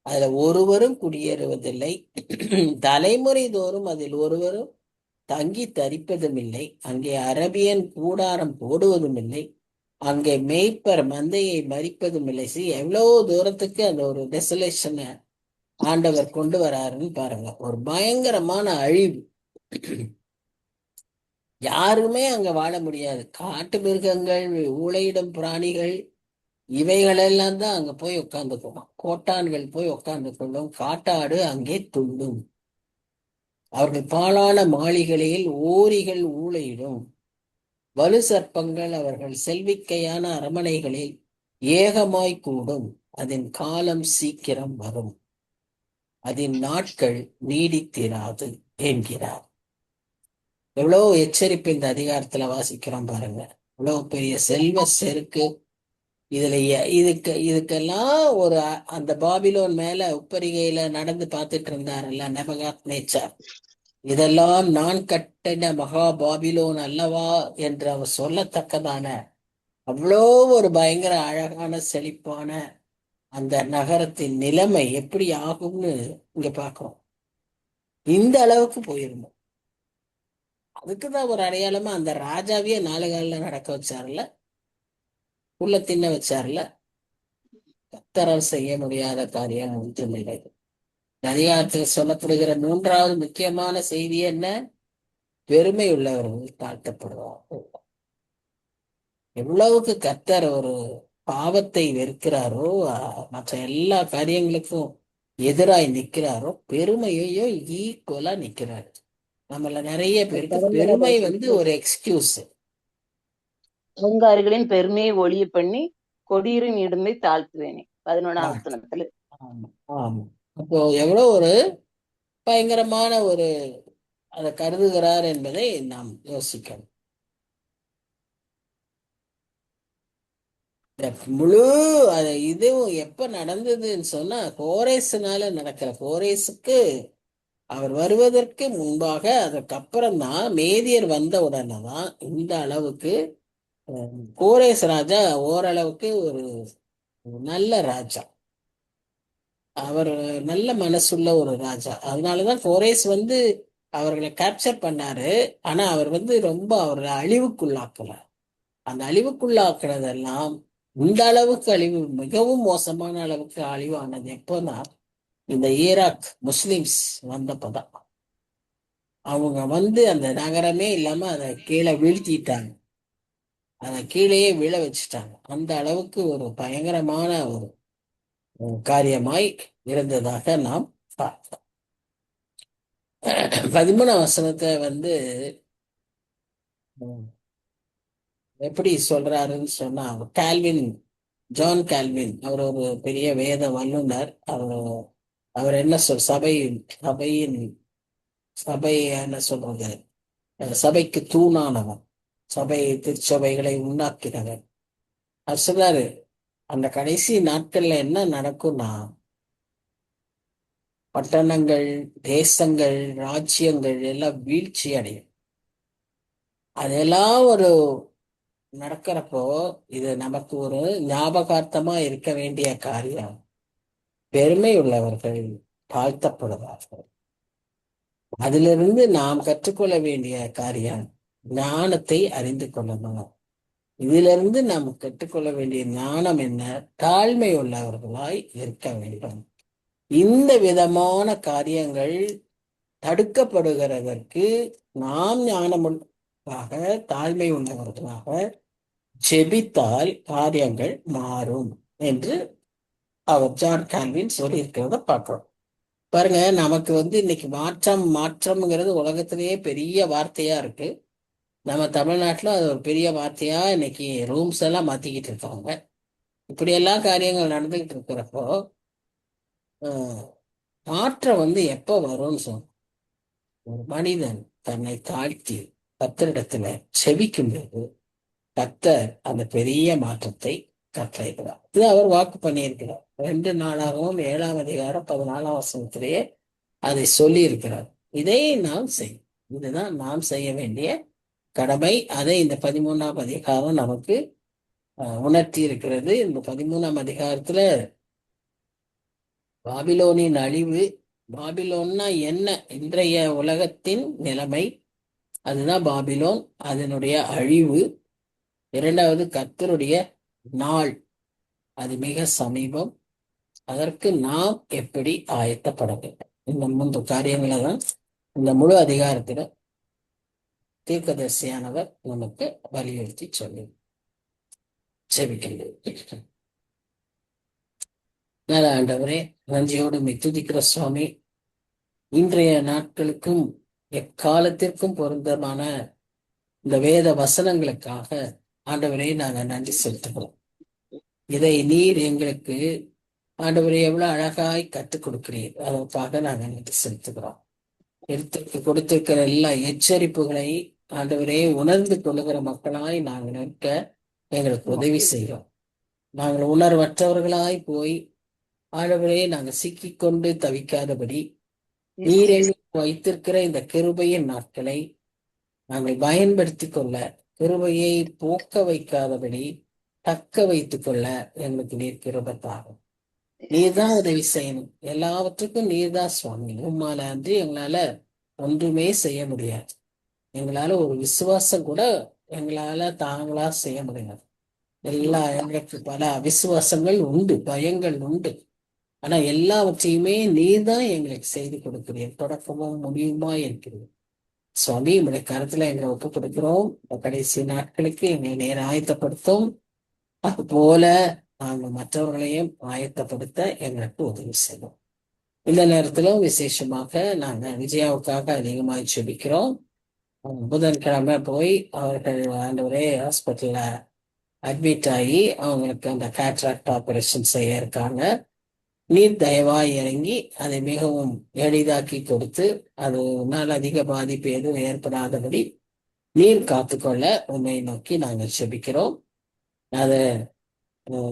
அதுல ஒருவரும் குடியேறுவதில்லை. தலைமுறை தோறும் அதில் ஒருவரும் தங்கி தரிப்பதும் இல்லை. அங்கே அரபியன் கூடாரம் போடுவதும் இல்லை. அங்கே மேய்ப்பர் மந்தையை மறிப்பதும் இல்லை. எவ்வளவு தூரத்துக்கு அந்த ஒரு டெசலேஷனை ஆண்டவர் கொண்டு வராருன்னு பாருங்க. ஒரு பயங்கரமான அழிவு. யாருமே அங்க வாழ முடியாது. காட்டு மிருகங்கள், ஊளையிடும் பிராணிகள், இவைகளெல்லாம் தான் அங்க போய் உட்கார்ந்துக்கணும். கோட்டான்கள் போய் உட்கார்ந்து கொள்ளும். காட்டாடு அங்கே துள்ளும். அவர்கள் பாழான மாளிகைகளில் ஓரிகள் ஊளையிடும். வலு சர்ப்பங்கள் அவர்கள் செல்விக்கையான அரமனைகளில் ஏகமாய் கூடும். அதன் காலம் சீக்கிரம் வரும், அதன் நாட்கள் நீடித்திராது என்கிறார். எவ்வளவு எச்சரிப்பு இந்த அதிகாரத்துல வாசிக்கிறோம் பாருங்க. இவ்வளவு பெரிய செல்வ செருக்கு. இதுக்கெல்லாம் ஒரு அந்த பாபிலோன் மேல உப்பரிகையில நடந்து பார்த்துட்டு இருந்தாருல்ல நெபகாத் நேச்சார். இதெல்லாம் நான் கட்டின மகா பாபிலோன் அல்லவா என்று அவர் சொல்லத்தக்கதான அவ்வளோ ஒரு பயங்கர அழகான செழிப்பான அந்த நகரத்தின் நிலைமை எப்படி ஆகும்னு இங்க பார்க்கிறோம். இந்த அளவுக்கு போயிருந்தோம். அதுக்குதான் ஒரு அடையாளமா அந்த ராஜாவையே 4 காலில் நடக்க வச்சாருல, உள்ள தின்ன வச்சாருல. கர்த்தரால் செய்ய முடியாத காரியம் ஒன்றுமில்லை. அதிகாரத்தில் சொல்லப்படுகிற 3வது முக்கியமான செய்தி என்ன? பெருமை உள்ளவர்கள் தாழ்த்தப்படுவார்கள். எவ்வளவுக்கு கர்த்தர் ஒரு பாவத்தை வெறுக்கிறாரோ, மற்ற எல்லா காரியங்களுக்கும் எதிராய் நிற்கிறாரோ, பெருமையையும் ஈக்குவலா நிற்கிறாரு. நம்மள நிறைய பேருக்கு பெருமை வந்து ஒரு எக்ஸ்கியூஸ்.
அகங்காரிகளின் பெருமையை ஒளிய பண்ணி கொடியரின் இடுமை தாழ்த்துவேனே 11ஆம் வசனத்துல.
ஆமா ஆமா. அப்போ எவ்வளவு ஒரு பயங்கரமான ஒரு அதை கருதுகிறார் என்பதை நாம் யோசிக்கணும். இந்த முழு இதுவும் எப்ப நடந்ததுன்னு சொன்னா கோரேசுனால நடக்கிற, கோரேசுக்கு அவர் வருவதற்கு முன்பாக அதற்கப்புறம் தான் மேதியர் வந்த உடனே தான் இந்த அளவுக்கு கோரேஸ் ராஜா ஓரளவுக்கு ஒரு நல்ல ராஜா, அவர் நல்ல மனசுள்ள ஒரு ராஜா. அதனாலதான் கோரேஸ் வந்து அவர்களை கேப்சர் பண்ணாரு. ஆனா அவர் வந்து ரொம்ப அவர்களை அழிவுக்குள்ளாக்கல. அந்த அழிவுக்குள்ளாக்குறதெல்லாம் இந்த அளவுக்கு அழிவு, மிகவும் மோசமான அளவுக்கு அழிவானது எப்போன்னா இந்த ஈராக் முஸ்லிம்ஸ் வந்தப்பதான். அவங்க வந்து அந்த நகரமே இல்லாம அதை கீழே வீழ்த்திட்டாங்க, அதை கீழேயே விழ வச்சுட்டாங்க. அந்த அளவுக்கு ஒரு பயங்கரமான ஒரு காரியமாய் இருந்ததாக நாம் பார்த்தோம். 13ஆம் வசனத்தை வந்து எப்படி சொல்றாருன்னு சொன்னா, கால்வின், ஜான் கால்வின், அவர் ஒரு பெரிய வேத வல்லுனர். அவர் என்ன சபையின் சபை என்ன சொல்றது, சபைக்கு தூணானவர், திருச்சபைகளை உண்டாக்கினவர். அவர் சொல்றாரு அந்த கடைசி நாட்கள்ல என்ன நடக்கும்னா, பட்டணங்கள், தேசங்கள், ராஜ்யங்கள் எல்லாம் வீழ்ச்சி அடையும். அதெல்லாம் ஒரு நடக்கிறப்போ இது நமக்கு ஒரு ஞாபகார்த்தமா இருக்க வேண்டிய காரியம். பெருமை உள்ளவர்கள் தாழ்த்தப்படுவார்கள். அதிலிருந்து நாம் கற்றுக்கொள்ள வேண்டிய காரியம் ஞானத்தை அறிந்து கொள்ளணும். இதிலிருந்து நாம் கற்றுக்கொள்ள வேண்டிய ஞானம் என்ன? தாழ்மை உள்ளவர்களாய் இருக்க வேண்டும். இந்த விதமான காரியங்கள் தடுக்கப்படுகிறதற்கு நாம் ஞானமுள்ளவர்களாக, தாழ்மை உள்ளவர்களாக ஜெபித்தால் காரியங்கள் மாறும் என்று அவர் ஜான் கால்வின் சொல்லியிருக்கிறத பார்க்கிறோம். பாருங்க, நமக்கு வந்து இன்னைக்கு மாற்றம்ங்கிறது உலகத்திலேயே பெரிய வார்த்தையா இருக்கு. நம்ம தமிழ்நாட்டுல அது ஒரு பெரிய வார்த்தையா இன்னைக்கு ரூம்ஸ் எல்லாம் மாத்திக்கிட்டு இருக்காங்க. இப்படி எல்லாம் காரியங்கள் நடந்துகிட்டு இருக்கிறப்போ மாற்றம் வந்து எப்ப வரும்னு சொன்ன, ஒரு மனிதன் தன்னை தாழ்த்தி கர்த்தரிடத்துல செபிக்கும்போது கர்த்தர் அந்த பெரிய மாற்றத்தை கட்டளையிடுறார். இது அவர் வாக்கு பண்ணியிருக்கிறார். 2 நாளாகவும் 7ஆம் அதிகாரம் 14ஆம் வசனத்திலேயே அதை சொல்லி இருக்கிறார். இதை நாம் செய்யும், இதுதான் நாம் செய்ய வேண்டிய கடமை. அதை இந்த 13ஆம் அதிகாரம் நமக்கு உணர்த்தி இருக்கிறது. இந்த 13ஆம் அதிகாரத்துல பாபிலோனின் அழிவு, பாபிலோன்னா என்ன, இன்றைய உலகத்தின் நிலைமை, அதுதான் பாபிலோன், அதனுடைய அழிவு. 2வது கர்த்தருடைய நாள், அது மிக சமீபம், அதற்கு நாம் எப்படி ஆயத்தப்பட வேண்டும். இந்த 3 காரியங்களை தான் இந்த முழு அதிகாரத்துல தீர்க்கதரிசியானவர் நமக்கு வலியுறுத்தி சொல்லி செபிக்கின்றது. நல்ல ஆண்டவரே, நன்றியோடு துதிக்கிற சுவாமி, இன்றைய நாட்களுக்கும் எக்காலத்திற்கும் பொருந்தமான இந்த வேத வசனங்களுக்காக ஆண்டவரே நாங்கள் நன்றி செலுத்துகிறோம். இதை நீர் எங்களுக்கு ஆண்டவரே எவ்வளவு அழகாய் கற்றுக் கொடுக்கிறீர், அதற்காக நாங்கள் நன்றி செலுத்துகிறோம். கொடுத்திருக்கிற எல்லா எச்சரிப்புகளை ஆண்டவரே உணர்ந்து கொள்ளுகிற மக்களாய் நாங்கள் நிற்க எங்களுக்கு உதவி செய்கிறோம். நாங்கள் உணர்வற்றவர்களாய் போய் ஆண்டவரே நாங்கள் சிக்கிக்கொண்டு தவிக்காதபடி நீர் எங்களுக்கு வைத்திருக்கிற இந்த கிருபையின் நாட்களை நாங்கள் பயன்படுத்தி கொள்ள, கிருபையை போக்க வைக்காதபடி தக்க வைத்துக் கொள்ள எங்களுக்கு நீர் கிருபைத்தாகும். நீர்தான் உதவி செய்யணும். எல்லாவற்றுக்கும் நீர்தான் சுவாமி. உம்மால அன்றி எங்களால ஒன்றுமே செய்ய முடியாது. எங்களால ஒரு விசுவாசம் கூட எங்களால தாங்களா செய்ய முடியாது. எங்களுக்கு பல விசுவாசங்கள் உண்டு, பயங்கள் உண்டு. ஆனா எல்லாவற்றையுமே நீர்தான் எங்களுக்கு செய்து கொடுக்கிறீர். தொடக்கமும் முடியுமா இருக்கிறது சுவாமி. உங்களுடைய கருத்துல எங்களை ஒப்பு கொடுக்கிறோம். கடைசி நாட்களுக்கு எங்களை நேர ஆயத்தப்படுத்தும். அது போல நாங்கள் மற்றவர்களையும் ஆயத்தப்படுத்த எங்களுக்கு உதவி செய்வோம். இந்த நேரத்திலும் விசேஷமாக நாங்க விஜயாவுக்காக அதிகமாக ஜெபிக்கிறோம். புதன்கிழமை போய் அவர்கள் ஆண்டவரே ஹாஸ்பிட்டல்ல அட்மிட் ஆகி அவங்களுக்கு அந்த கேட்ராக்ட் ஆபரேஷன் செய்ய இருக்காங்க. நீர் தயவாய் இறங்கி அதை மிகவும் எளிதாக்கி கொடுத்து அதனால் அதிக பாதிப்பு எதுவும் ஏற்படாதபடி நீர் காத்துக்கொள்ள உண்மை நோக்கி நாங்கள் ஜெபிக்கிறோம். அதை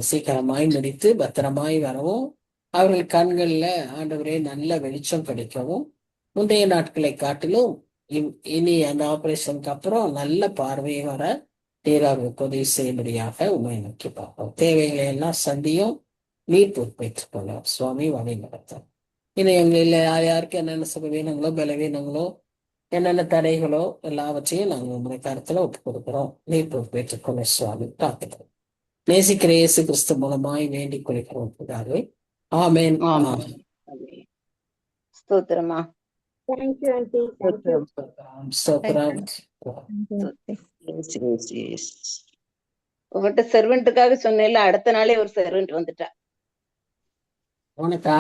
சீக்கிரமாய் முடித்து பத்திரமாய் வரவும், அவர்கள் கண்கள்ல ஆண்டவரே நல்ல வெளிச்சம் கிடைக்கவும், முந்தைய நாட்களை காட்டிலும் இனி அந்த ஆபரேஷனுக்கு அப்புறம் நல்ல பார்வையை வர நீர் அவர்களுக்கு உதவி செய்யும்படியாக உண்மை நோக்கி பார்ப்போம். தேவைகளை எல்லாம் சந்தியும் நீர் பொறுப்பேற்றுக் கொள்ளலாம். சுவாமி வழி நடத்தும். இனி எங்களில் யார் யாருக்கு என்னென்ன சுகவீனங்களோ பலவீனங்களோ என்னென்ன தடைகளோ எல்லாவற்றையும் நாங்கள் உங்களுடைய கருத்துல ஒப்புக் கொடுக்கிறோம். நீர் பொறுப்பேற்றுக் கொள்ள சுவாமி காத்துக்கிறோம். நேசிக்கிற இயேசு கிறிஸ்து மூலமாய் வேண்டிக் கொள்கிறோம். ஆமென்.
ஆமென்.
ஸ்தோத்திரமா.
Thank you aunty. தேங்க்யூ.
ஸ்தோத்திரம்.
Yes, yes, yes.
உங்கள்கிட்ட சர்வெண்ட்டுக்காக சொன்னேன்ல, அடுத்த நாளே ஒரு சர்வெண்ட் வந்துட்டா.
உனக்கா?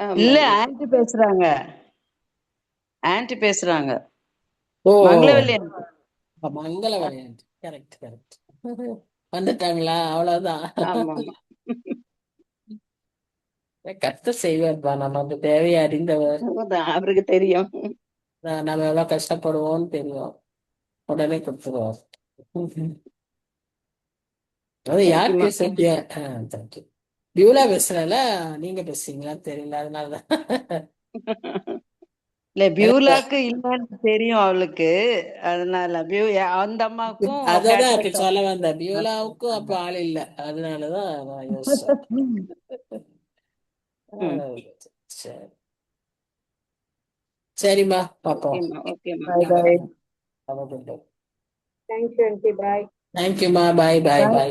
ஆமா.
இல்ல ஆன்ட்டி பேசுறாங்க. ஆன்ட்டி பேசுறாங்க.
ஓ,
மங்களவல்லி
மங்களவழி. Correct correct. வந்துட்டாங்களா? அவ்வளவுதான்.
ஆமா.
கர்த்தர் செய்வார்ப்பா. நமக்கு தேவையை அறிந்தவர்.
அதான் அவருக்கு தெரியும்.
நம்ம எவ்வளவு கஷ்டப்படுவோம்னு தெரியும். உடனே கொடுத்துருவார். அது யார்
தேங்க்யூமா.
பேசுறீங்க? தேங்க்யூ. பியூலா பேசுறல, நீங்க பேசுறீங்களான்னு தெரியல, அதனாலதான்.
இல்ல பியூலாக்கு இல்லன்னு தெரியும் அவளுக்கு. அதனால அந்த அம்மாவுக்கும்
அதான்
cataract
சொல்ல வந்தேன். பியூலாவுக்கும் அப்ப ஆள் இல்ல, அதனாலதான் நான் யோசிச்சேன். சரி, சரிம்மா, பாப்போம்.
ஓகேம்மா.
Bye, bye.
Thank you aunty. Bye.
தேங்க்யூம்மா. பாய் பாய் பாய்.